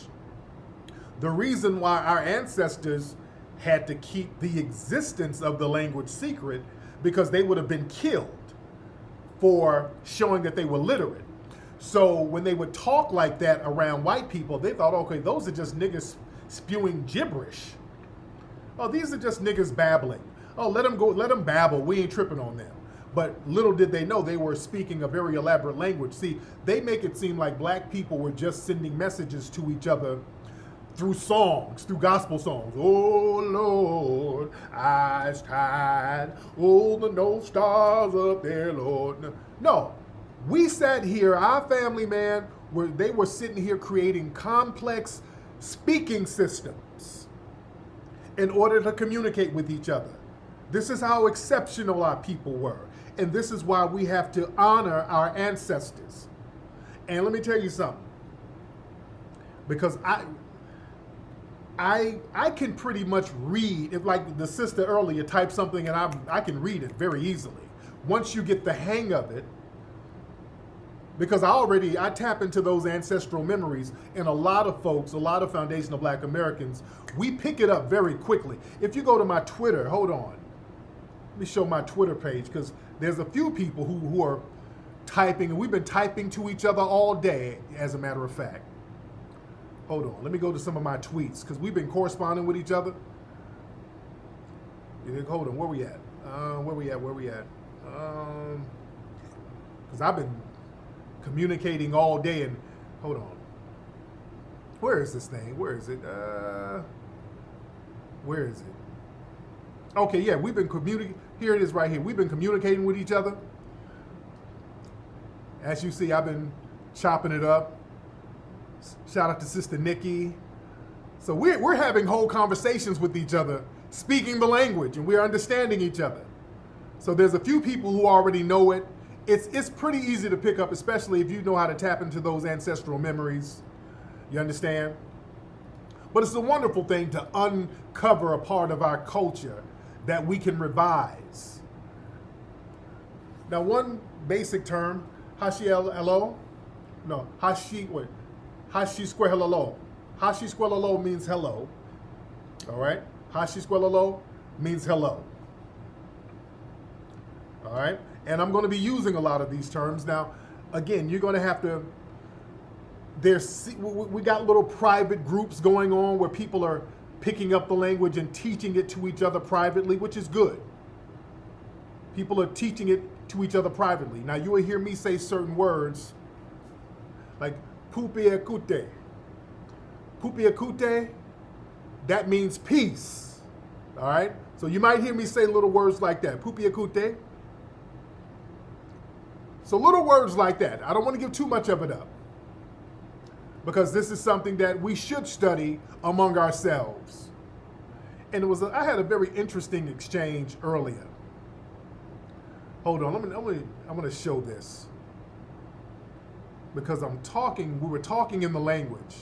The reason why our ancestors had to keep the existence of the language secret, because they would have been killed for showing that they were literate. So when they would talk like that around white people, they thought, okay, those are just niggas spewing gibberish. Oh, these are just niggas babbling. Oh, let them go, let them babble. We ain't tripping on them. But little did they know they were speaking a very elaborate language. See, they make it seem like black people were just sending messages to each other through songs, through gospel songs. Oh, Lord, eyes tied. Oh, the no stars up there, Lord. No, we sat here, our family, man, where they were sitting here creating complex speaking systems in order to communicate with each other. This is how exceptional our people were. And this is why we have to honor our ancestors. And let me tell you something. Because I can pretty much read, if like the sister earlier typed something and I can read it very easily. Once you get the hang of it, because I tap into those ancestral memories, and a lot of folks, a lot of foundational black Americans, we pick it up very quickly. If you go to my Twitter, hold on. Let me show my Twitter page, because there's a few people who are typing, and we've been typing to each other all day, as a matter of fact. Hold on, let me go to some of my tweets, because we've been corresponding with each other. Hold on, where we at? Where we at? Because I've been communicating all day, and hold on. Where is this thing? Where is it? Where is it? Okay, yeah, we've been communicating. Here it is right here. We've been communicating with each other. As you see, I've been chopping it up. Shout out to Sister Nikki. So we're having whole conversations with each other, speaking the language, and we're understanding each other. So there's a few people who already know it. It's pretty easy to pick up, especially if you know how to tap into those ancestral memories. You understand? But it's a wonderful thing to uncover a part of our culture that we can revise. Now, one basic term, hashielelo, no, hashi squelelo. Hashi squelelo means hello. All right? Hashi squelelo means hello. All right? And I'm going to be using a lot of these terms. Now, again, you're going to have to, we got little private groups going on where people are picking up the language and teaching it to each other privately, which is good. People are teaching it to each other privately. Now, you will hear me say certain words like pupiakute. Pupiakute, that means peace. All right? So you might hear me say little words like that. Pupiakute. So little words like that. I don't want to give too much of it up, because this is something that we should study among ourselves. And I had a very interesting exchange earlier. Hold on, I'm going to show this. Because we were talking in the language,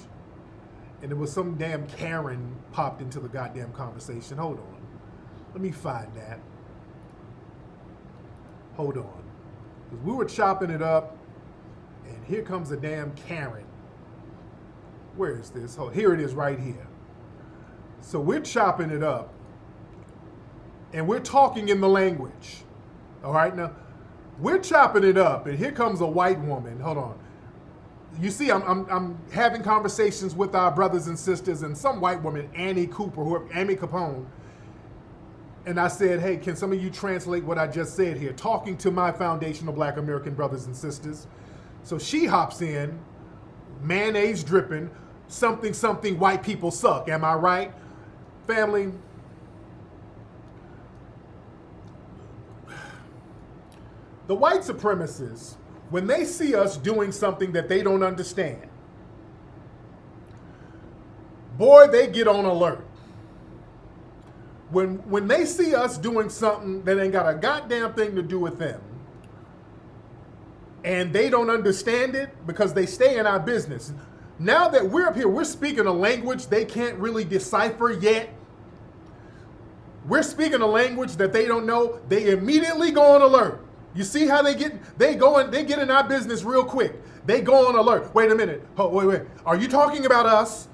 and there was some damn Karen popped into the goddamn conversation. Hold on. Let me find that. Hold on. Because we were chopping it up, and here comes a damn Karen. Where is this? Oh, here it is right here. So we're chopping it up, and we're talking in the language. All right, now, we're chopping it up, and here comes a white woman. Hold on. You see, I'm having conversations with our brothers and sisters, and some white woman, Annie Capone, and I said, hey, can some of you translate what I just said here? Talking to my foundational Black American brothers and sisters. So she hops in, mayonnaise dripping, something, white people suck. Am I right? Family, the white supremacists, when they see us doing something that they don't understand, boy, they get on alert. When they see us doing something that ain't got a goddamn thing to do with them, and they don't understand it because they stay in our business. Now that we're up here, we're speaking a language they can't really decipher yet. We're speaking a language that they don't know. They immediately go on alert. You see how they get in our business real quick. They go on alert. Wait a minute. Oh, wait. Are you talking about us?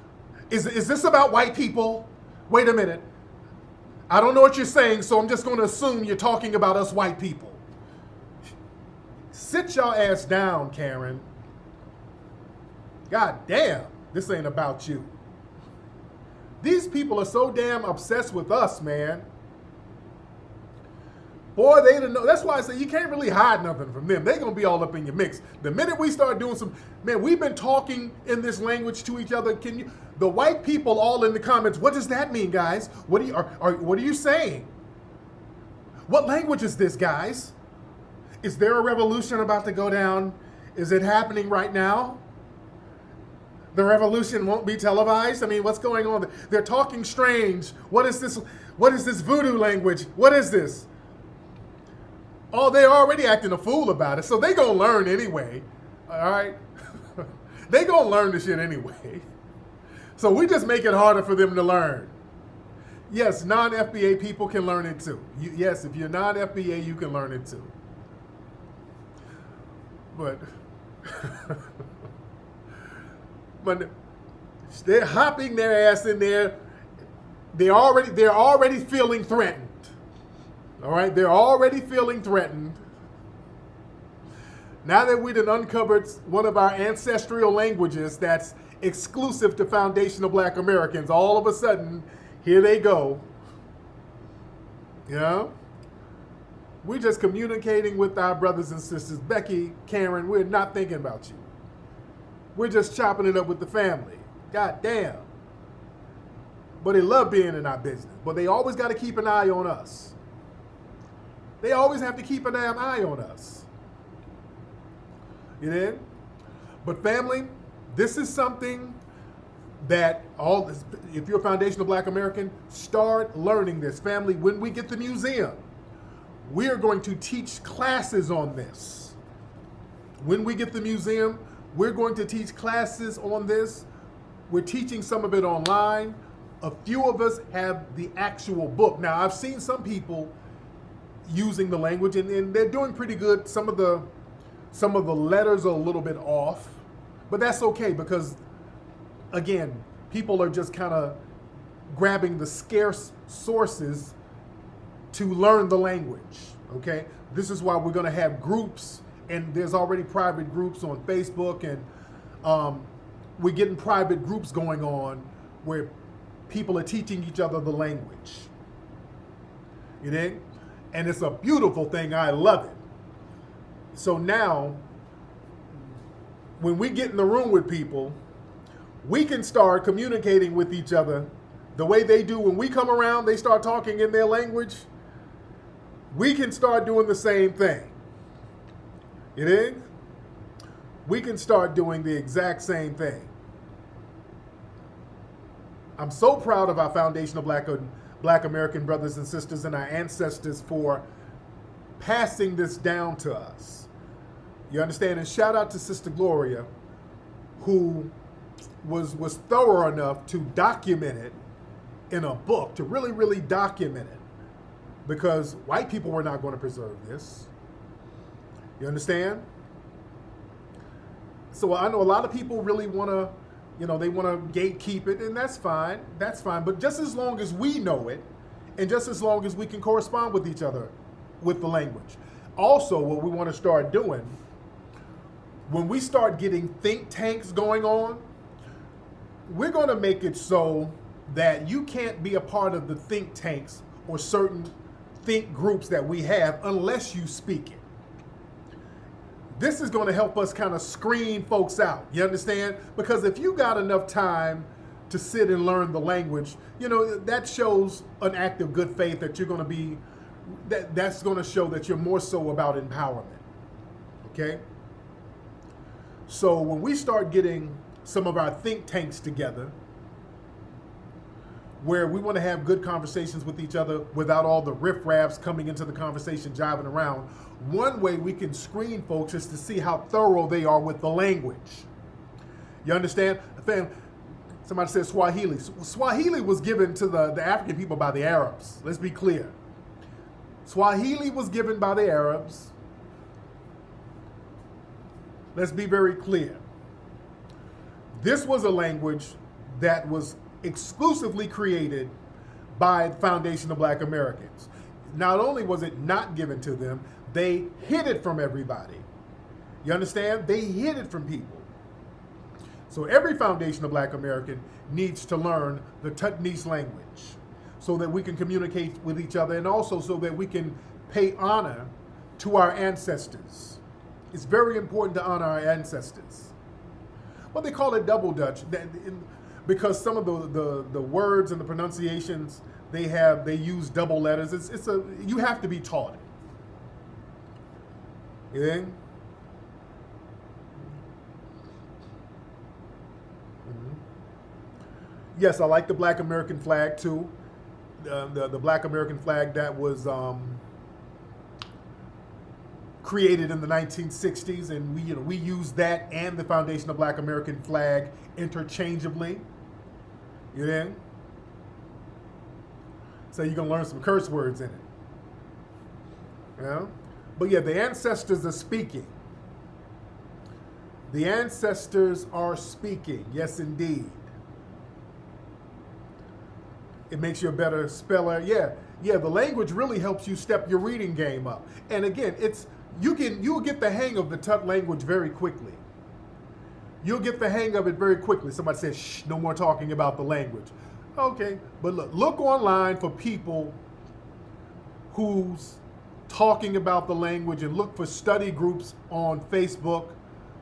Is this about white people? Wait a minute. I don't know what you're saying, so I'm just going to assume you're talking about us white people. Sit your ass down, Karen. God damn, this ain't about you. These people are so damn obsessed with us, man. Boy, they didn't know. That's why I say you can't really hide nothing from them. They're going to be all up in your mix. The minute we start doing we've been talking in this language to each other. The white people all in the comments, what does that mean, guys? What are you saying? What language is this, guys? Is there a revolution about to go down? Is it happening right now? The revolution won't be televised? I mean, what's going on? They're talking strange. What is this? What is this voodoo language? What is this? Oh, they're already acting a fool about it, so they gonna learn anyway, all right? They gonna learn the shit anyway. So we just make it harder for them to learn. Yes, non-FBA people can learn it too. Yes, if you're non-FBA, you can learn it too. But they're hopping their ass in there. They're already feeling threatened. All right, they're already feeling threatened. Now that we've uncovered one of our ancestral languages that's exclusive to foundational Black Americans, all of a sudden, here they go. You know? We're just communicating with our brothers and sisters. Becky, Karen, we're not thinking about you. We're just chopping it up with the family. God damn. But they love being in our business. But they always got to keep an eye on us. They always have to keep a damn eye on us. You know? But family, this is something that if you're a foundational Black American, start learning this. Family, when we get the museum, we are going to teach classes on this. When we get the museum, we're going to teach classes on this. We're teaching some of it online. A few of us have the actual book. Now, I've seen some people using the language, and they're doing pretty good. Some of the letters are a little bit off, but that's okay because, again, people are just kind of grabbing the scarce sources to learn the language, okay? This is why we're going to have groups, and there's already private groups on Facebook, and we're getting private groups going on where people are teaching each other the language. You know? And it's a beautiful thing. I love it. So now, when we get in the room with people, we can start communicating with each other the way they do when we come around, they start talking in their language. We can start doing the same thing. You dig? We can start doing the exact same thing. I'm so proud of our foundational Black American brothers and sisters and our ancestors for passing this down to us. You understand? And shout out to Sister Gloria, who was thorough enough to document it in a book, to really, really document it. Because white people were not going to preserve this. You understand? So I know a lot of people really want to, they want to gatekeep it, and that's fine. That's fine. But just as long as we know it, and just as long as we can correspond with each other with the language. Also, what we want to start doing, when we start getting think tanks going on, we're going to make it so that you can't be a part of the think tanks or certain think groups that we have unless you speak it. This is going to help us kind of screen folks out. You understand? Because if you got enough time to sit and learn the language, that shows an act of good faith that you're going to be, that's going to show that you're more so about empowerment. Okay? So when we start getting some of our think tanks together, where we want to have good conversations with each other without all the riffraffs coming into the conversation, jiving around, one way we can screen folks is to see how thorough they are with the language. You understand? Somebody said Swahili. Swahili was given to the African people by the Arabs. Let's be clear. Swahili was given by the Arabs. Let's be very clear. This was a language that was exclusively created by the Foundation of Black Americans. Not only was it not given to them, they hid it from everybody. You understand? They hid it from people. So every Foundation of Black American needs to learn the Tutnese language so that we can communicate with each other, and also so that we can pay honor to our ancestors. It's very important to honor our ancestors. Well, they call it double Dutch because some of the words and the pronunciations they use double letters. You have to be taught it. Yeah? Yes, I like the Black American flag too. The Black American flag that was created in the 1960s, and we use that and the Foundation of Black American flag interchangeably. You know? So you're gonna learn some curse words in it. You know? But yeah, the ancestors are speaking. The ancestors are speaking, yes indeed. It makes you a better speller. Yeah, the language really helps you step your reading game up. And again, you'll get the hang of the Tut language very quickly. You'll get the hang of it very quickly. Somebody says, shh, no more talking about the language. Okay, but look online for people who's talking about the language, and look for study groups on Facebook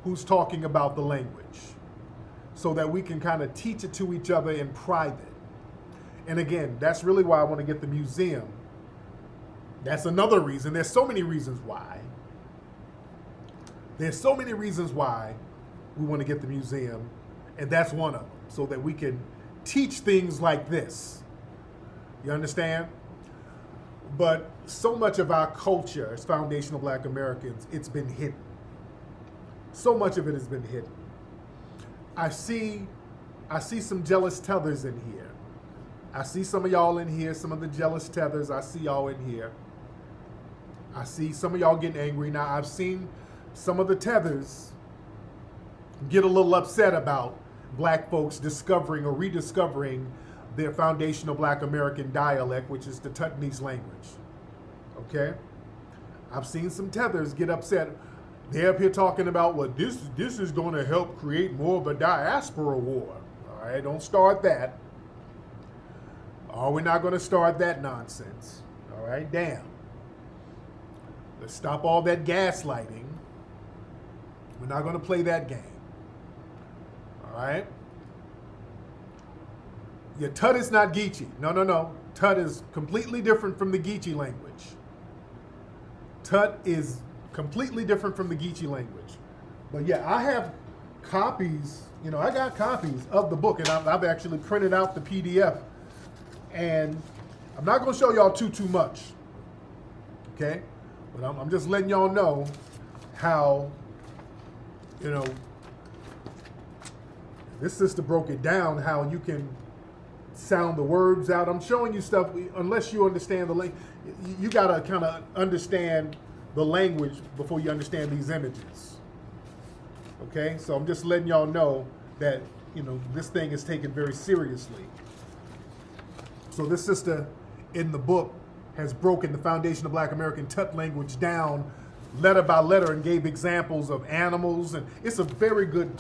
who's talking about the language, so that we can kind of teach it to each other in private. And again, that's really why I want to get the museum. That's another reason. There's so many reasons why. There's so many reasons why we want to get the museum, and that's one of them, so that we can teach things like this. You understand? But so much of our culture as foundational Black Americans, it's been hidden. So much of it has been hidden. I see I see some jealous tethers in here. I see some of y'all in here, some of the jealous tethers. I see y'all in here. I see some of y'all getting angry. Now, I've seen some of the tethers get a little upset about black folks discovering or rediscovering their foundational black American dialect, which is the Tutnese language. Okay? I've seen some tethers get upset. They're up here talking about, well, this is going to help create more of a diaspora war. All right, don't start that. Oh, we're not going to start that nonsense. All right, damn. Let's stop all that gaslighting. We're not going to play that game. All right? Yeah, Tut is not Geechee. No. Tut is completely different from the Geechee language. Tut is completely different from the Geechee language. But yeah, I have copies, I got copies of the book, and I've actually printed out the PDF. And I'm not going to show y'all too much, okay? But I'm just letting y'all know how, this sister broke it down, how you can sound the words out. I'm showing you stuff, unless you understand the language, you got to kind of understand the language before you understand these images, okay? So I'm just letting y'all know that, this thing is taken very seriously. So this sister in the book has broken the foundation of Black American Tut language down letter by letter and gave examples of animals. And it's a very good,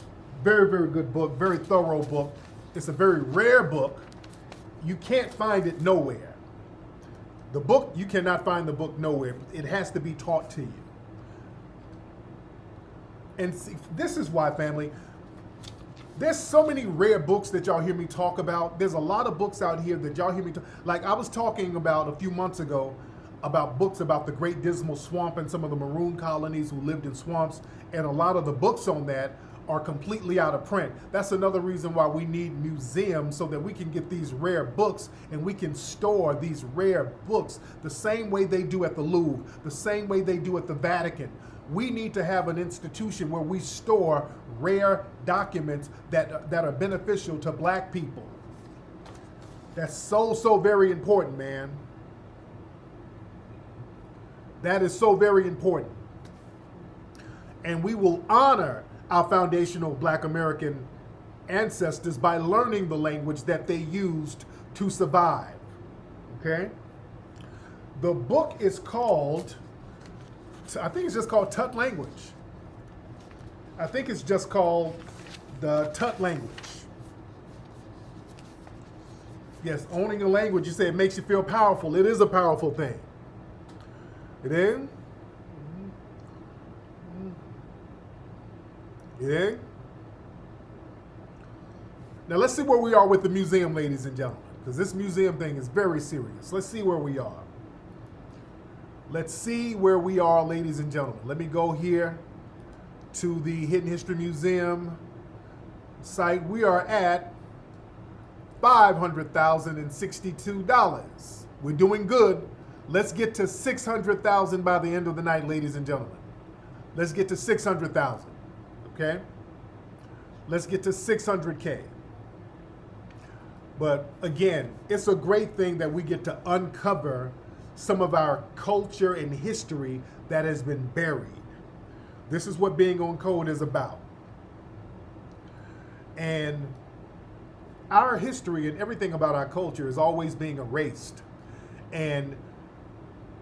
very, very good book, very thorough book. It's a very rare book. You can't find it nowhere. The book, you cannot find the book nowhere. It has to be taught to you. And see, this is why, family, there's so many rare books that y'all hear me talk about. There's a lot of books out here that y'all hear me talk. Like I was talking about a few months ago about books about the Great Dismal Swamp and some of the maroon colonies who lived in swamps. And a lot of the books on that are completely out of print. That's another reason why we need museums, so that we can get these rare books and we can store these rare books the same way they do at the Louvre, the same way they do at the Vatican. We need to have an institution where we store rare documents that are beneficial to black people. That's so very important, man. That is so very important. And we will honor our foundational Black American ancestors by learning the language that they used to survive. Okay? The book is called, I think it's just called Tut Language. I think it's just called the Tut Language. Yes, owning a language, you say it makes you feel powerful. It is a powerful thing. It is? Yeah? Now let's see where we are with the museum, ladies and gentlemen, because this museum thing is very serious. Let's see where we are. Let's see where we are, ladies and gentlemen. Let me go here to the Hidden History Museum site. We are at $500,062. We're doing good. Let's get to 600,000 by the end of the night, ladies and gentlemen. Let's get to 600,000, okay? Let's get to 600K. But again, it's a great thing that we get to uncover some of our culture and history that has been buried. This is what being on code is about. And our history and everything about our culture is always being erased. And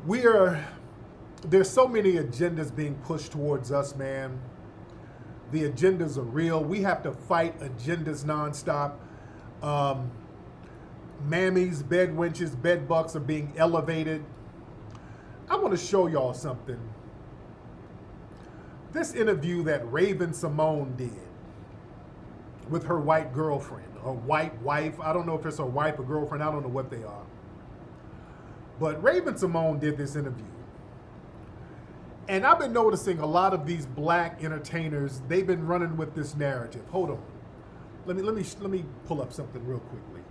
there's so many agendas being pushed towards us, man. The agendas are real. We have to fight agendas nonstop. Mammies, bed wenches, bed bucks are being elevated. I want to show y'all something. This interview that Raven Simone did with her white girlfriend, or white wife. I don't know if it's a wife or girlfriend. I don't know what they are. But Raven Simone did this interview. And I've been noticing a lot of these black entertainers, they've been running with this narrative. Hold on. Let me pull up something real quickly.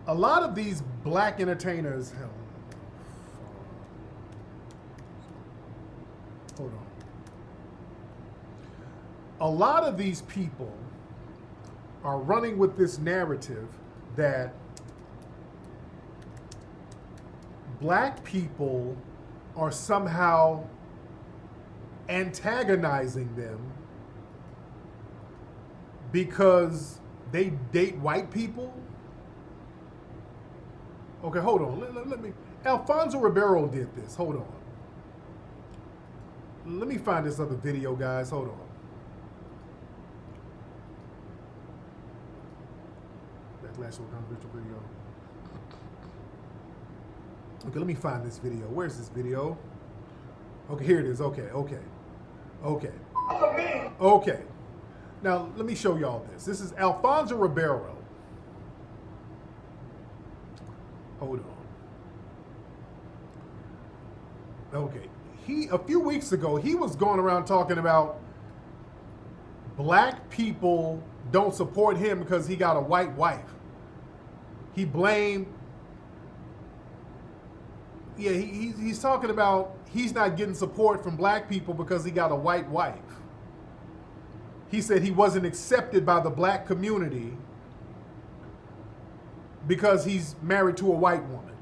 A lot of these black entertainers, hold on. A lot of these people are running with this narrative that black people are somehow antagonizing them because they date white people. Okay, hold on. Let me. Alfonso Ribeiro did this. Hold on. Let me find this other video, guys. Hold on. Backlash to a controversial video. Okay, let me find this video. Where's this video? Okay, here it is. Okay. Okay. Now, let me show y'all this. This is Alfonso Ribeiro. Hold on. Okay. A few weeks ago, he was going around talking about black people don't support him because he got a white wife. He blamed, he's talking about he's not getting support from black people because he got a white wife. He said he wasn't accepted by the black community because he's married to a white woman.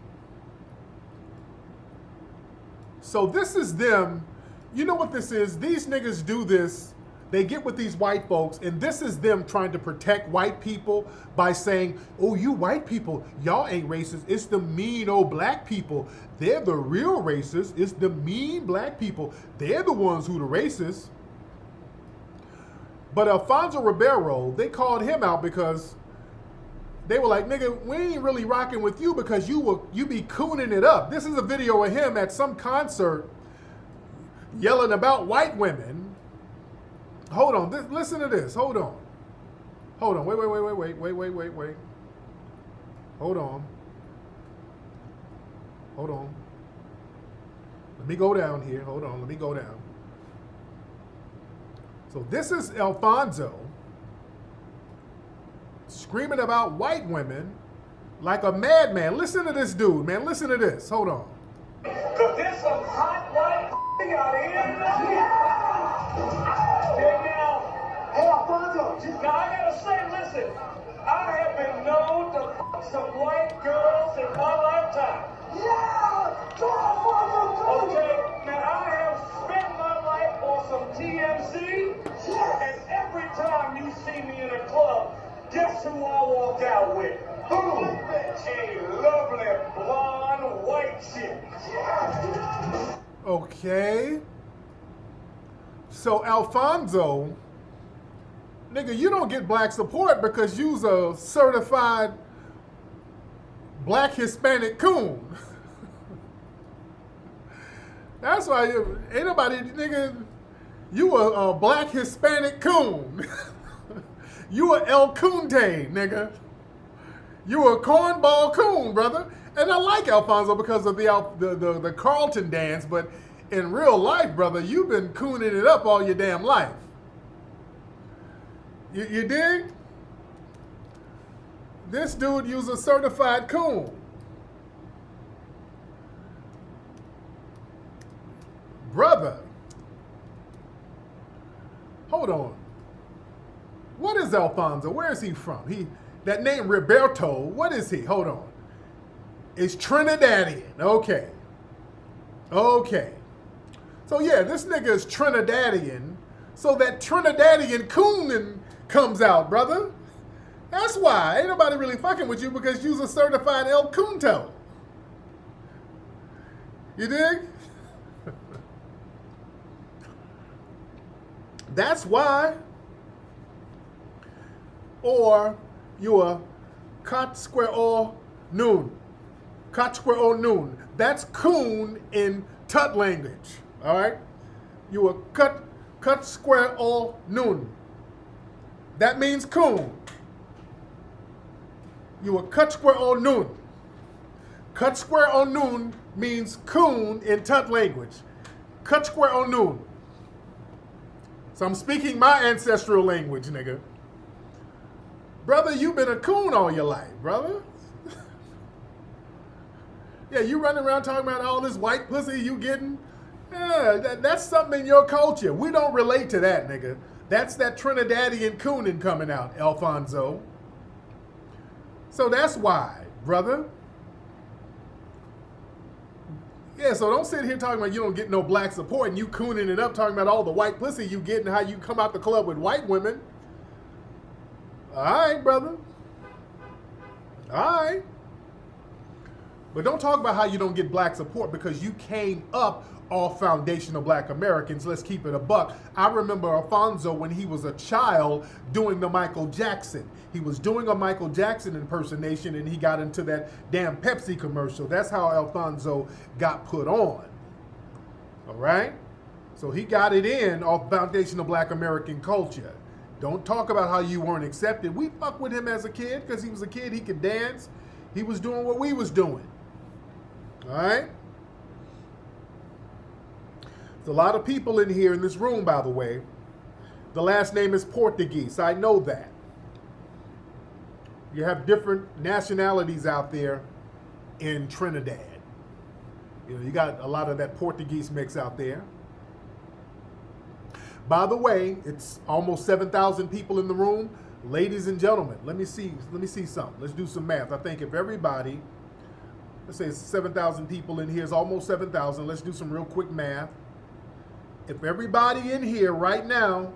So this is them. You know what this is? These niggas do this. They get with these white folks, and this is them trying to protect white people by saying, oh, you white people, y'all ain't racist. It's the mean old black people. They're the real racists. It's the mean black people. They're the ones who the racists. But Alfonso Ribeiro, they called him out because they were like, nigga, we ain't really rocking with you because you be cooning it up. This is a video of him at some concert yelling about white women. Hold on, listen to this. Hold on. Wait. Hold on. Let me go down here. Hold on, let me go down. So this is Alfonso screaming about white women like a madman. Listen to this dude, man. Listen to this. Hold on. Cause there's some hot white out here. Hey, Alfonso. Now I gotta say, listen, I have been known to fuck some white girls in my lifetime. Yeah! Okay, now I have spent my life on some TMZ, and every time you see me in a club, guess who I walk out with? Who? A lovely blonde white chick. Okay. So Alfonso, nigga, you don't get black support because you's a certified black Hispanic coon. That's why ain't nobody, nigga, you a black Hispanic coon. You a El Coonte, nigga. You a cornball coon, brother. And I like Alfonso because of the Carlton dance, but in real life, brother, you've been cooning it up all your damn life. You dig? This dude used a certified coon. Brother. Hold on. What is Alfonso? Where is he from? That name Roberto, what is he? Hold on. It's Trinidadian. Okay. So yeah, this nigga is Trinidadian. So that Trinidadian coonin comes out, brother. That's why. Ain't nobody really fucking with you because you's a certified El Cunto. You dig? That's why. Or you a cut square or noon. Cut square or noon. That's coon in Tut language. All right? You a cut square or noon. That means coon. You a cut square or noon. Cut square or noon means coon in Tut language. Cut square or noon. So I'm speaking my ancestral language, nigga. Brother, you've been a coon all your life, brother. Yeah, you running around talking about all this white pussy you getting. Yeah, that's something in your culture. We don't relate to that, nigga. That's that Trinidadian cooning coming out, Alfonso. So that's why, brother. Yeah, so don't sit here talking about you don't get no black support and you cooning it up, talking about all the white pussy you get and how you come out the club with white women. All right, brother. All right. But don't talk about how you don't get black support because you came up off foundational black Americans. Let's keep it a buck. I remember Alfonso when he was a child doing the Michael Jackson. He was doing a Michael Jackson impersonation and he got into that damn Pepsi commercial. That's how Alfonso got put on. All right? So he got it in off foundational black American culture. Don't talk about how you weren't accepted. We fucked with him as a kid because he was a kid. He could dance. He was doing what we was doing. All right? There's a lot of people in here in this room, by the way. The last name is Portuguese. I know that. You have different nationalities out there in Trinidad. You know, you got a lot of that Portuguese mix out there. By the way, it's almost 7,000 people in the room. Ladies and gentlemen, let me see something. Let's do some math. I think if everybody, let's say it's 7,000 people in here, it's almost 7,000. Let's do some real quick math. If everybody in here right now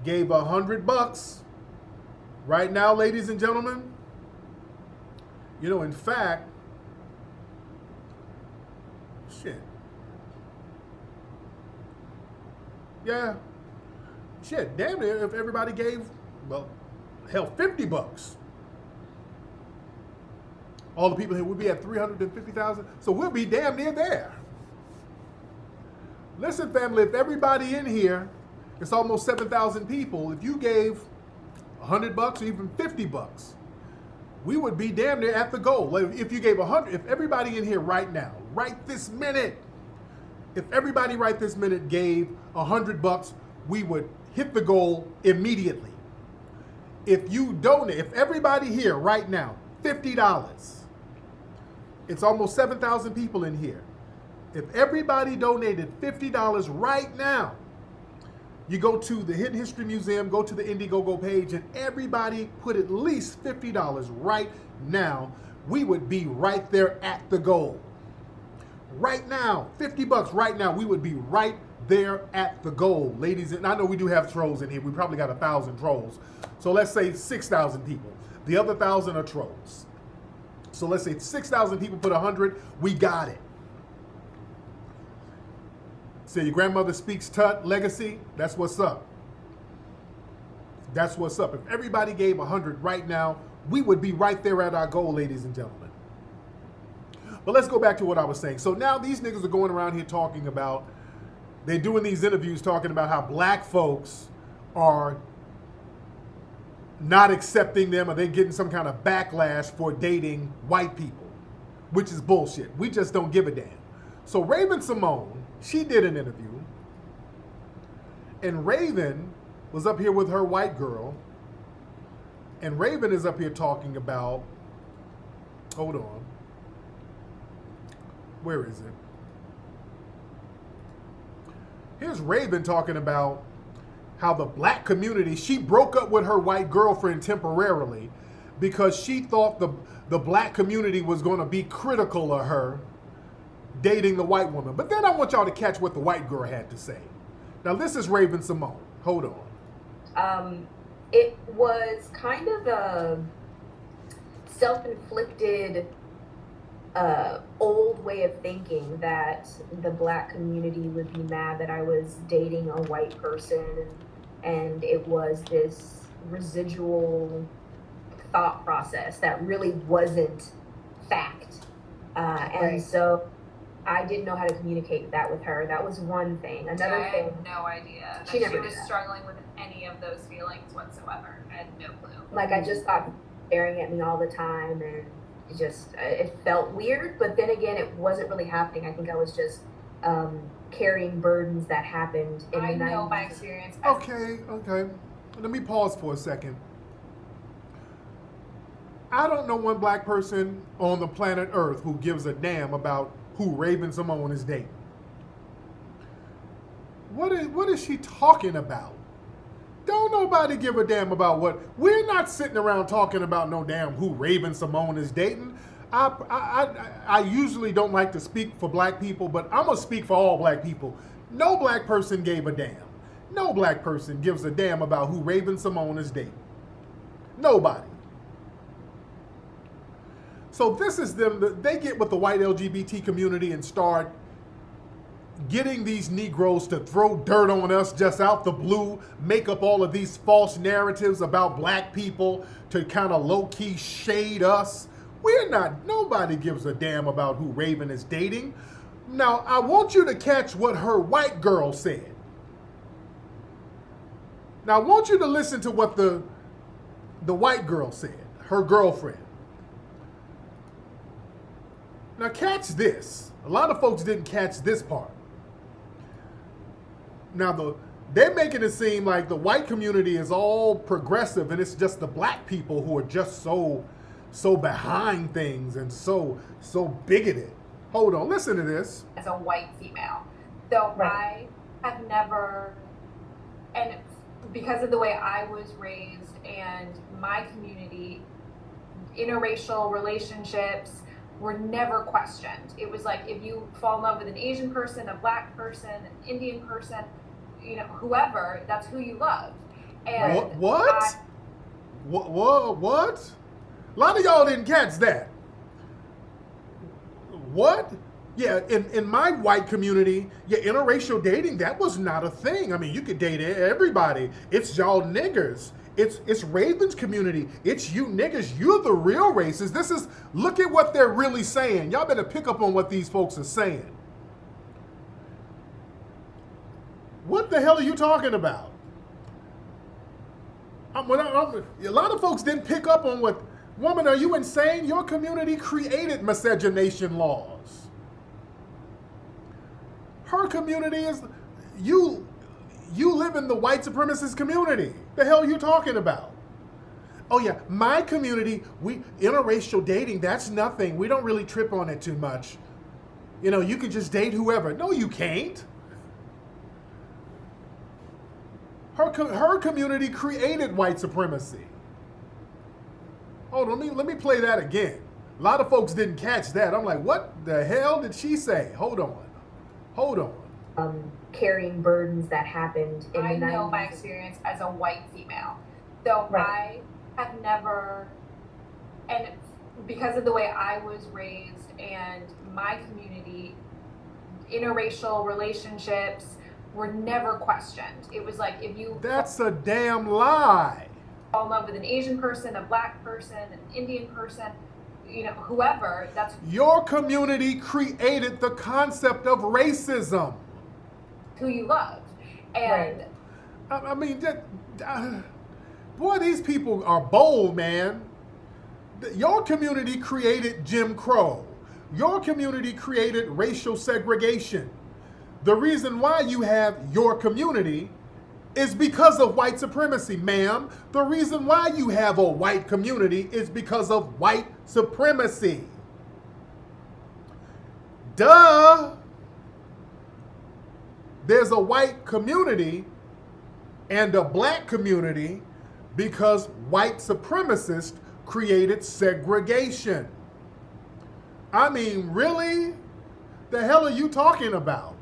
gave $100 right now, ladies and gentlemen, you know, in fact, shit. Yeah. Shit, damn it, if everybody gave, well, hell, $50. All the people here would be at 350,000. So we'll be damn near there. Listen, family, if everybody in here, it's almost 7,000 people, if you gave $100 or even $50, we would be damn near at the goal. If you gave 100, if everybody in here right now, right this minute, if everybody right this minute gave $100, we would hit the goal immediately. If you donate, if everybody here right now, $50, it's almost 7,000 people in here. If everybody donated $50 right now, you go to the Hidden History Museum, go to the Indiegogo page, and everybody put at least $50 right now, we would be right there at the goal. Right now, $50 right now, we would be right there at the goal, ladies. And I know we do have trolls in here. We probably got 1,000 trolls. So let's say 6,000 people. The other 1,000 are trolls. So let's say 6,000 people put 100. We got it. So your grandmother speaks Tut legacy. That's what's up. That's what's up. If everybody gave 100 right now, we would be right there at our goal, ladies and gentlemen. But let's go back to what I was saying. So now these niggas are going around here talking about, they're doing these interviews talking about how black folks are not accepting them or they're getting some kind of backlash for dating white people, which is bullshit. We just don't give a damn. So Raven Simone, she did an interview, and Raven was up here with her white girl, and Raven is up here talking about, hold on, where is it? Here's Raven talking about how the black community, she broke up with her white girlfriend temporarily because she thought the black community was going to be critical of her dating the white woman. But then I want y'all to catch what the white girl had to say. Now this is Raven Simone. Hold on. It was kind of a self-inflicted old way of thinking that the black community would be mad that I was dating a white person, and it was this residual thought process that really wasn't fact. And so I didn't know how to communicate that with her. That was one thing. Another thing, I had no idea that she was struggling with any of those feelings whatsoever. I had no clue. Like, I just thought staring at me all the time, and it felt weird, but then again, it wasn't really happening. I think I was just carrying burdens that happened in the 90s. I know by experience. Okay. Let me pause for a second. I don't know one black person on the planet Earth who gives a damn about who Raven Simone is dating. What is she talking about? Don't nobody give a damn about what. We're not sitting around talking about no damn who Raven Simone is dating. I usually don't like to speak for black people, but I'm going to speak for all black people. No black person gave a damn. No black person gives a damn about who Raven Simone is dating. Nobody. So this is them. They get with the white LGBT community and start getting these Negroes to throw dirt on us just out the blue, make up all of these false narratives about black people to kind of low-key shade us. We're not, nobody gives a damn about who Raven is dating. Now, I want you to catch what her white girl said. Now, I want you to listen to what the white girl said, her girlfriend. Now, catch this. A lot of folks didn't catch this part. Now, they're making it seem like the white community is all progressive and it's just the black people who are just so behind things and so bigoted. Hold on, listen to this. As a white female. So Right. I have never, and because of the way I was raised and my community, interracial relationships were never questioned. It was like, if you fall in love with an Asian person, a black person, an Indian person, you know, whoever, that's who you loved. And What? What? A lot of y'all didn't catch that. What? Yeah, in my white community, yeah, interracial dating, that was not a thing. I mean, you could date everybody. It's y'all niggers. It's Raven's community. It's you niggers. You're the real racists. Look at what they're really saying. Y'all better pick up on what these folks are saying. What the hell are you talking about? A lot of folks didn't pick up on what, woman, are you insane? Your community created miscegenation laws. Her community is, you live in the white supremacist community. The hell are you talking about? Oh yeah, my community, interracial dating, that's nothing. We don't really trip on it too much. You know, you can just date whoever. No, you can't. Her community created white supremacy. Hold on, let me play that again. A lot of folks didn't catch that. I'm like, what the hell did she say? Hold on. Carrying burdens that happened in I the 90s. know my experience as a white female. So I have never, and because of the way I was raised and my community, interracial relationships were never questioned. It was like, if you That's a damn lie. fall in love with an Asian person, a black person, an Indian person, you know, whoever, that's Your community created the concept of racism. who you loved. And I mean, boy, these people are bold, man. Your community created Jim Crow. Your community created racial segregation. The reason why you have your community is because of white supremacy, ma'am. The reason why you have a white community is because of white supremacy. Duh. There's a white community and a black community because white supremacists created segregation. I mean, really? The hell are you talking about?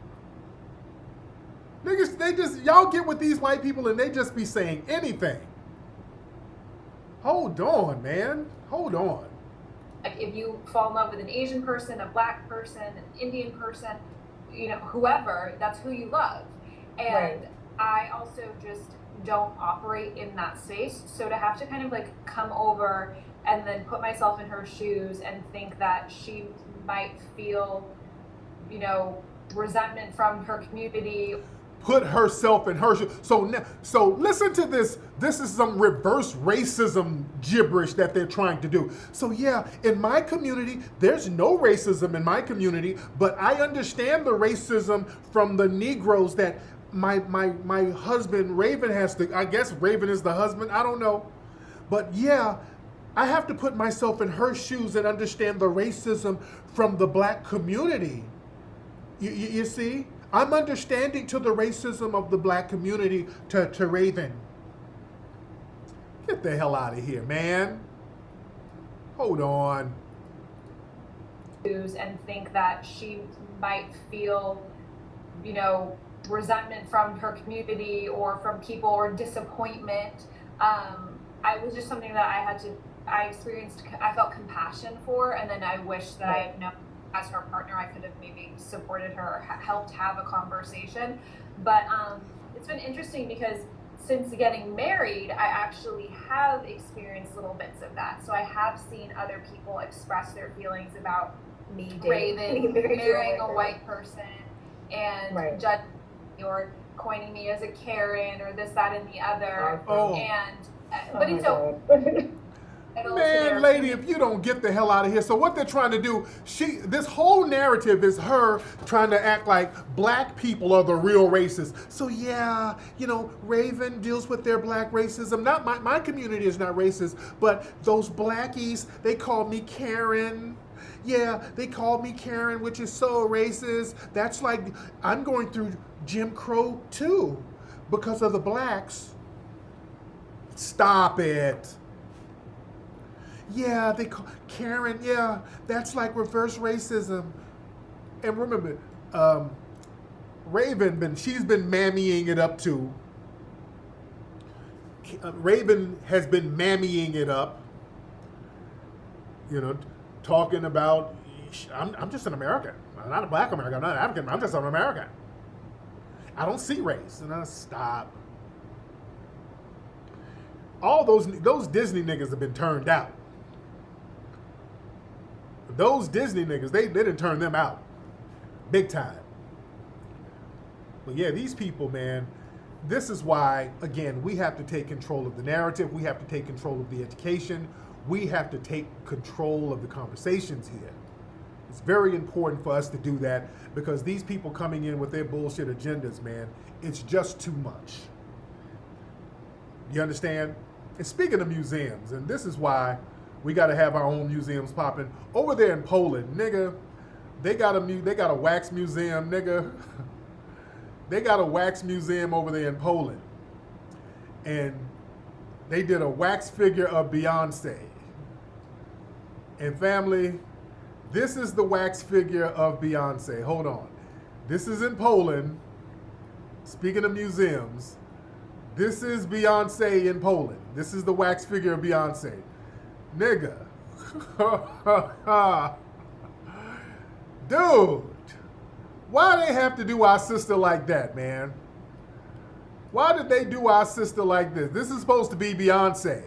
Niggas, y'all get with these white people and they just be saying anything. Hold on, man. Hold on. like, if you fall in love with an Asian person, a black person, an Indian person, you know, whoever, that's who you love. And I also just don't operate in that space. So to have to kind of like come over and then put myself in her shoes and think that she might feel, you know, resentment from her community. Put herself in her shoes. So listen to this. This is some reverse racism gibberish that they're trying to do. So yeah, in my community, there's no racism in my community, but I understand the racism from the Negroes that my husband Raven has to, I guess Raven is the husband, I don't know. But yeah, I have to put myself in her shoes and understand the racism from the black community. You see? I'm understanding to the racism of the black community to Raven. Get the hell out of here, man. Hold on. And think that she might feel, resentment from her community or from people or disappointment. I was just something that I felt compassion for, and then I wish that I had known as her partner, I could have maybe supported her or helped have a conversation. But it's been interesting because since getting married, I actually have experienced little bits of that. So I have seen other people express their feelings about me marrying a white person and judging or coining me as a Karen or this, that, and the other. But it's okay. Man, lady, if you don't get the hell out of here. So what they're trying to do, this whole narrative is her trying to act like black people are the real racists. So yeah, Raven deals with their black racism. Not my community is not racist, but those blackies, they call me Karen. Yeah, they called me Karen, which is so racist. That's like, I'm going through Jim Crow too because of the blacks. Stop it. Yeah, they call Karen, yeah, that's like reverse racism. And remember, Raven, she's been mammying it up too. Raven has been mammying it up. Talking about, I'm just an American. I'm not a black American, I'm not African, I'm just an American. I don't see race. And I stop. All those Disney niggas have been turned out. Those Disney niggas, they didn't turn them out. Big time. But yeah, these people, man, this is why, again, we have to take control of the narrative. We have to take control of the education. We have to take control of the conversations here. It's very important for us to do that because these people coming in with their bullshit agendas, man, it's just too much. You understand? And speaking of museums, and this is why we got to have our own museums popping. Over there in Poland, nigga, they got a wax museum, nigga. They got a wax museum over there in Poland. And they did a wax figure of Beyonce. And family, this is the wax figure of Beyonce. Hold on. This is in Poland. Speaking of museums, this is Beyonce in Poland. This is the wax figure of Beyonce. Nigga. Dude. Why they have to do our sister like that, man? Why did they do our sister like this? This is supposed to be Beyonce.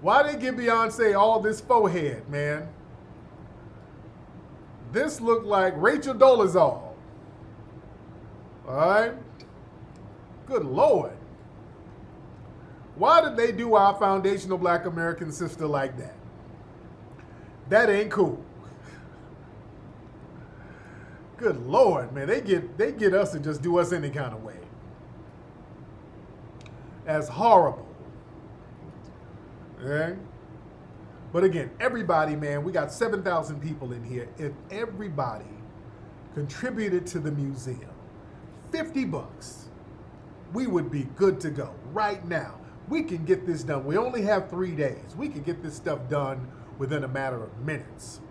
Why they give Beyonce all this forehead, man? This looked like Rachel Dolezal. All right? Good Lord. Why did they do our foundational black American sister like that? That ain't cool. Good Lord, man. They get us to just do us any kind of way. That's horrible. Okay? But again, everybody, man, we got 7,000 people in here. If everybody contributed to the museum, $50, we would be good to go right now. We can get this done. We only have 3 days. We can get this stuff done within a matter of minutes.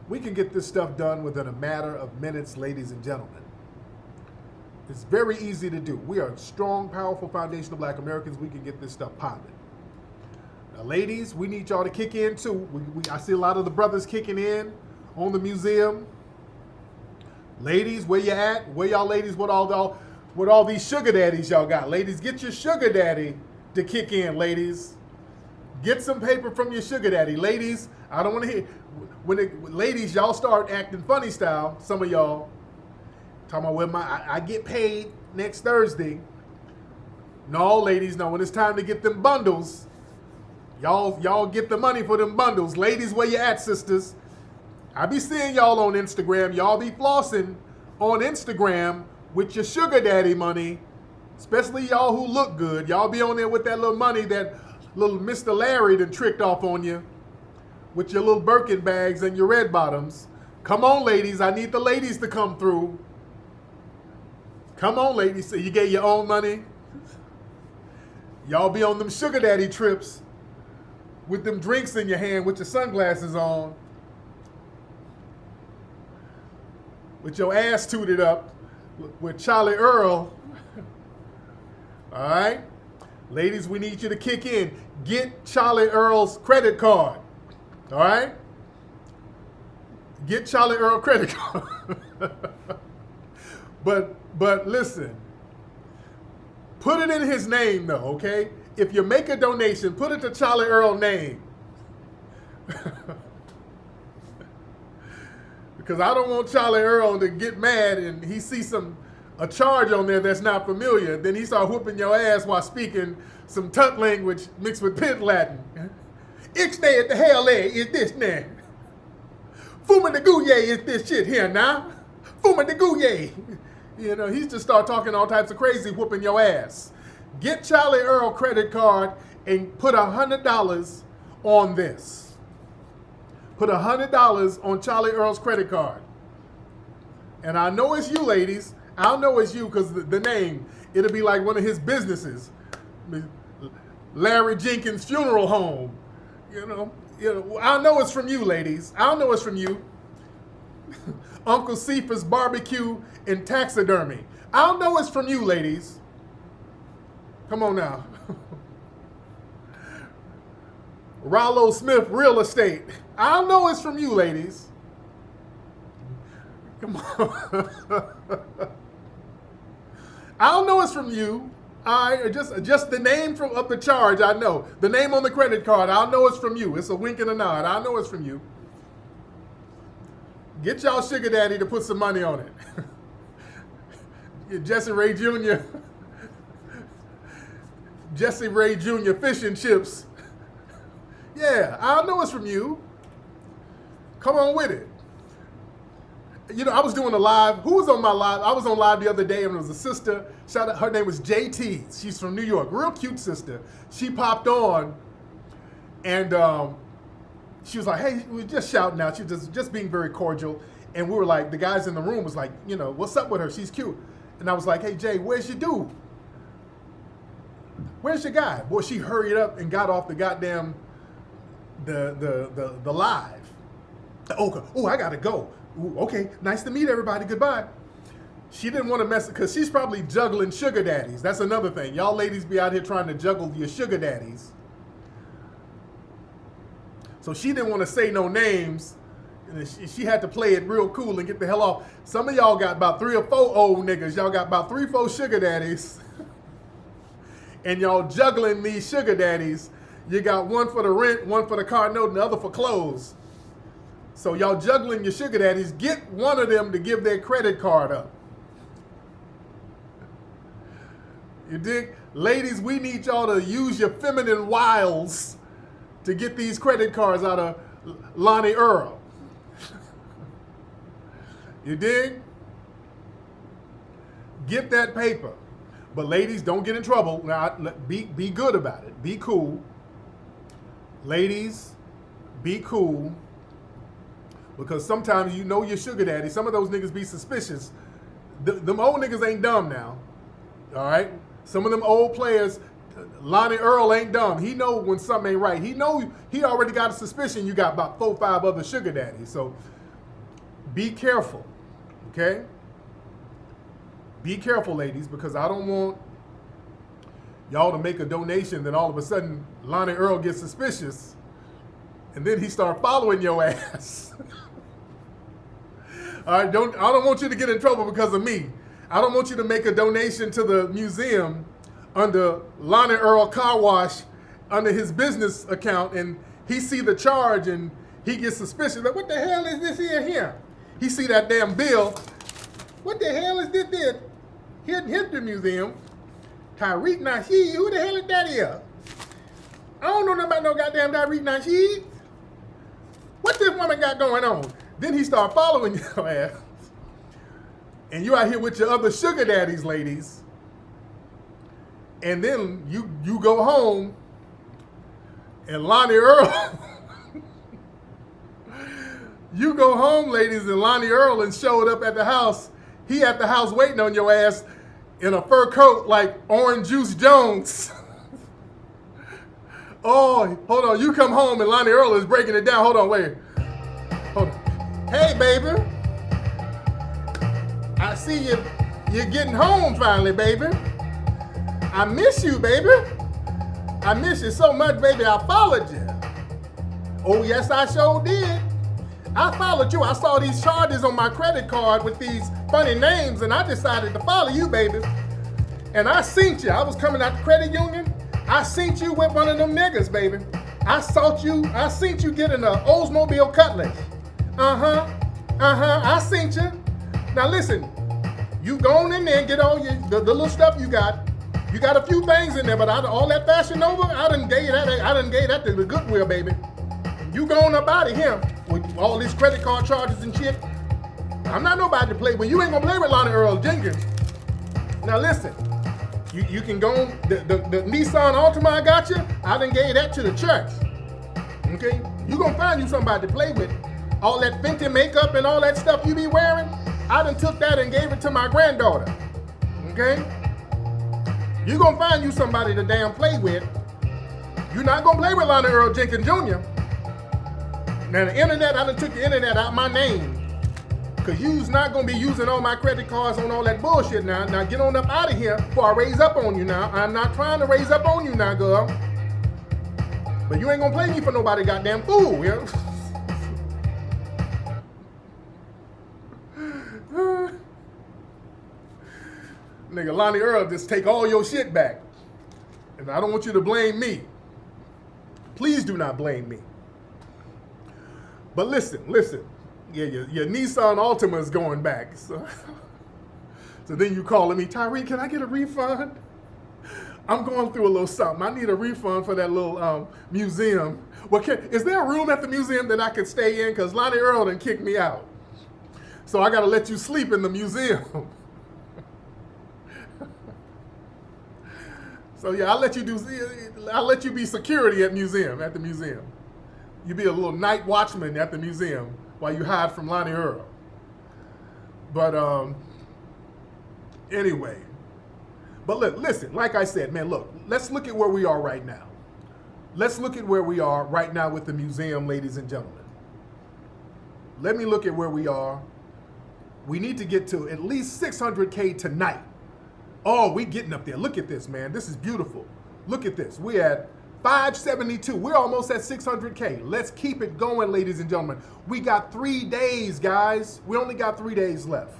We can get this stuff done within a matter of minutes, ladies and gentlemen. It's very easy to do. We are strong, powerful, foundational black Americans. We can get this stuff popping. Now, ladies, we need y'all to kick in too. I see a lot of the brothers kicking in on the museum. Ladies, where you at? Where y'all ladies with all these sugar daddies y'all got? Ladies, get your sugar daddy to kick in, ladies. Get some paper from your sugar daddy. Ladies, I don't want to hear, ladies, y'all start acting funny style, some of y'all. Talking about when I get paid next Thursday. No, ladies, no, when it's time to get them bundles, y'all get the money for them bundles. Ladies, where you at, sisters? I be seeing y'all on Instagram. Y'all be flossing on Instagram with your sugar daddy money, especially y'all who look good. Y'all be on there with that little money that little Mr. Larry done tricked off on you with your little Birkin bags and your red bottoms. Come on, ladies. I need the ladies to come through. Come on, ladies. So you get your own money. Y'all be on them sugar daddy trips with them drinks in your hand with your sunglasses on, with your ass tooted up with Charlie Earl. All right? Ladies, we need you to kick in. Get Charlie Earl's credit card. All right? Get Charlie Earl credit card. But listen, put it in his name though, okay? If you make a donation, put it to Charlie Earl name. Because I don't want Charlie Earl to get mad and he sees a charge on there that's not familiar. Then he start whooping your ass while speaking some Tut language mixed with Pit Latin. Ixnay at the hell is this now? Fuma de Gouye is this shit here now. Fuma de Gouye. You know, he's just start talking all types of crazy, whooping your ass. Get Charlie Earl credit card and put $100 on this. Put $100 on Charlie Earl's credit card. And I know it's you, ladies. I know it's you because the name, it'll be like one of his businesses. Larry Jenkins Funeral Home. You know, I know it's from you, ladies. I know it's from you. Uncle Cephas Barbecue and Taxidermy. I know it's from you, ladies. Come on now. Rollo Smith Real Estate. I know it's from you, ladies. Come on. I know it's from you. Just the name of the charge, I know. The name on the credit card, I know it's from you. It's a wink and a nod. I know it's from you. Get y'all sugar daddy to put some money on it. Jesse Ray Jr. Jesse Ray Jr. Fish and Chips. Yeah, I know it's from you. Come on with it. You know, I was doing a live. Who was on my live? I was on live the other day, and it was a sister. Shout out, her name was JT. She's from New York. Real cute sister. She popped on, and she was like, hey, we were just shouting out. She was just being very cordial. And we were like, the guys in the room was like, you know, what's up with her? She's cute. And I was like, hey, Jay, where's your dude? Where's your guy? Boy, she hurried up and got off the goddamn, the live. Oh, I gotta go. Ooh, okay, nice to meet everybody. Goodbye. She didn't want to mess because she's probably juggling sugar daddies. That's another thing. Y'all ladies be out here trying to juggle your sugar daddies. So she didn't want to say no names. And she had to play it real cool and get the hell off. Some of y'all got about 3 or 4 old niggas. Y'all got about 3 or 4 sugar daddies. And y'all juggling these sugar daddies. You got one for the rent, one for the car note, and the other for clothes. So y'all juggling your sugar daddies. Get one of them to give their credit card up. You dig? Ladies, we need y'all to use your feminine wiles to get these credit cards out of Lonnie Earl. You dig? Get that paper. But ladies, don't get in trouble. Now, be good about it. Be cool. Ladies, be cool. Because sometimes you know your sugar daddy. Some of those niggas be suspicious. Them old niggas ain't dumb now. All right? Some of them old players, Lonnie Earl ain't dumb. He know when something ain't right. He know he already got a suspicion you got about 4 or 5 other sugar daddies. So be careful, okay? Be careful, ladies, because I don't want y'all to make a donation, then all of a sudden Lonnie Earl gets suspicious, and then he start following your ass. All right, I don't want you to get in trouble because of me. I don't want you to make a donation to the museum under Lonnie Earl Car Wash under his business account, and he see the charge and he gets suspicious. Like, what the hell is this here? He see that damn bill. What the hell is this there? Hit the museum. Tariq Nasheed, who the hell is that here? I don't know nothing about no goddamn Tariq Nasheed. What this woman got going on? Then he start following your ass. And you out here with your other sugar daddies, ladies. And then you go home and Lonnie Earl. You go home, ladies, and Lonnie Earl and showed up at the house. He at the house waiting on your ass. in a fur coat like Orange Juice Jones. Oh, hold on. You come home and Lonnie Earl is breaking it down. Hold on, wait. Hold on. Hey, baby. I see you're getting home finally, baby. I miss you, baby. I miss you so much, baby. I followed you. Oh, yes, I sure did. I followed you. I saw these charges on my credit card with these funny names, and I decided to follow you, baby. And I seen you. I was coming out the credit union. I seen you with one of them niggas, baby. I seen you getting an Oldsmobile Cutlass. I seen you. Now listen, you go on in there and get all the little stuff you got. You got a few things in there, but all that Fashion Nova, I done gave that to the Goodwill, baby. You going up out of here with all these credit card charges and shit. I'm not nobody to play with. You ain't gonna play with Lonnie Earl Jenkins. Now listen, you can go on, the Nissan Altima I got you, I done gave that to the church. Okay? You gonna find you somebody to play with. All that Fenty makeup and all that stuff you be wearing, I done took that and gave it to my granddaughter. Okay? You gonna find you somebody to damn play with. You're not gonna play with Lonnie Earl Jenkins Jr. Now the internet, I done took the internet out my name. Cause you's not gonna be using all my credit cards on all that bullshit now. Now get on up out of here before I raise up on you now. I'm not trying to raise up on you now, girl. But you ain't gonna play me for nobody goddamn fool, yeah? Nigga, Lonnie Earl just take all your shit back. And I don't want you to blame me. Please do not blame me. But listen. Yeah, your Nissan Altima is going back. So then you calling me, Tariq, can I get a refund? I'm going through a little something. I need a refund for that little museum. Well, is there a room at the museum that I could stay in? Because Lonnie Earl done kicked me out. So I got to let you sleep in the museum. So yeah, I'll let you be security at the museum. You be a little night watchman at the museum while you hide from Lonnie Earl. But anyway. But listen, like I said, man, look, let's look at where we are right now. Let's look at where we are right now with the museum, ladies and gentlemen. Let me look at where we are. We need to get to at least 600K tonight. Oh, we getting up there. Look at this, man. This is beautiful. Look at this. We at 572. We're almost at 600K. Let's keep it going, ladies and gentlemen. We got 3 days, guys. We only got 3 days left.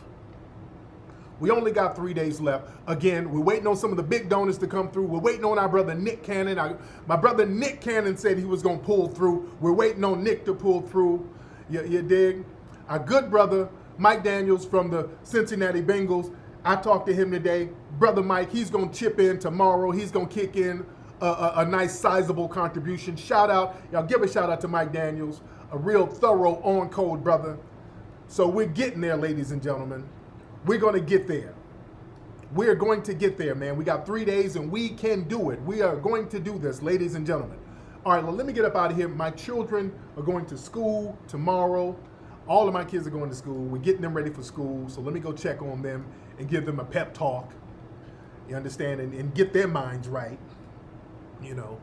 Again, we're waiting on some of the big donors to come through. We're waiting on our brother Nick Cannon. My brother Nick Cannon said he was going to pull through. We're waiting on Nick to pull through. You dig? Our good brother Mike Daniels from the Cincinnati Bengals. I talked to him today. Brother Mike, he's going to chip in tomorrow. He's going to kick in a nice sizable contribution. Shout out. Y'all give a shout out to Mike Daniels, a real thorough on-code brother. So we're getting there, ladies and gentlemen. We're going to get there. We're going to get there, man. We got 3 days and we can do it. We are going to do this, ladies and gentlemen. All right, well, let me get up out of here. My children are going to school tomorrow. All of my kids are going to school. We're getting them ready for school. So let me go check on them and give them a pep talk. You understand? And get their minds right, you know.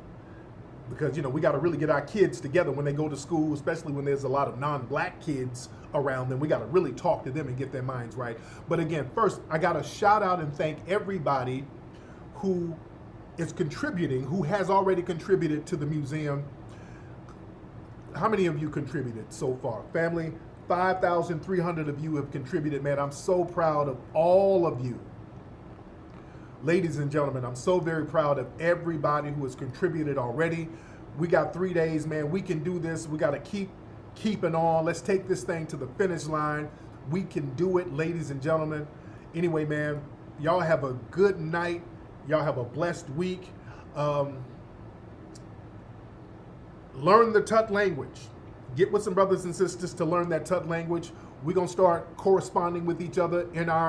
Because, you know, we got to really get our kids together when they go to school, especially when there's a lot of non-black kids around them. We got to really talk to them and get their minds right. But again, first, I got to shout out and thank everybody who is contributing, who has already contributed to the museum. How many of you contributed so far? Family, 5,300 of you have contributed, man. I'm so proud of all of you. Ladies and gentlemen, I'm so very proud of everybody who has contributed already. We got 3 days, man. We can do this. We got to keep keeping on. Let's take this thing to the finish line. We can do it, ladies and gentlemen. Anyway, man, y'all have a good night. Y'all have a blessed week. Learn the Tut language. Get with some brothers and sisters to learn that Tut language. We're going to start corresponding with each other in our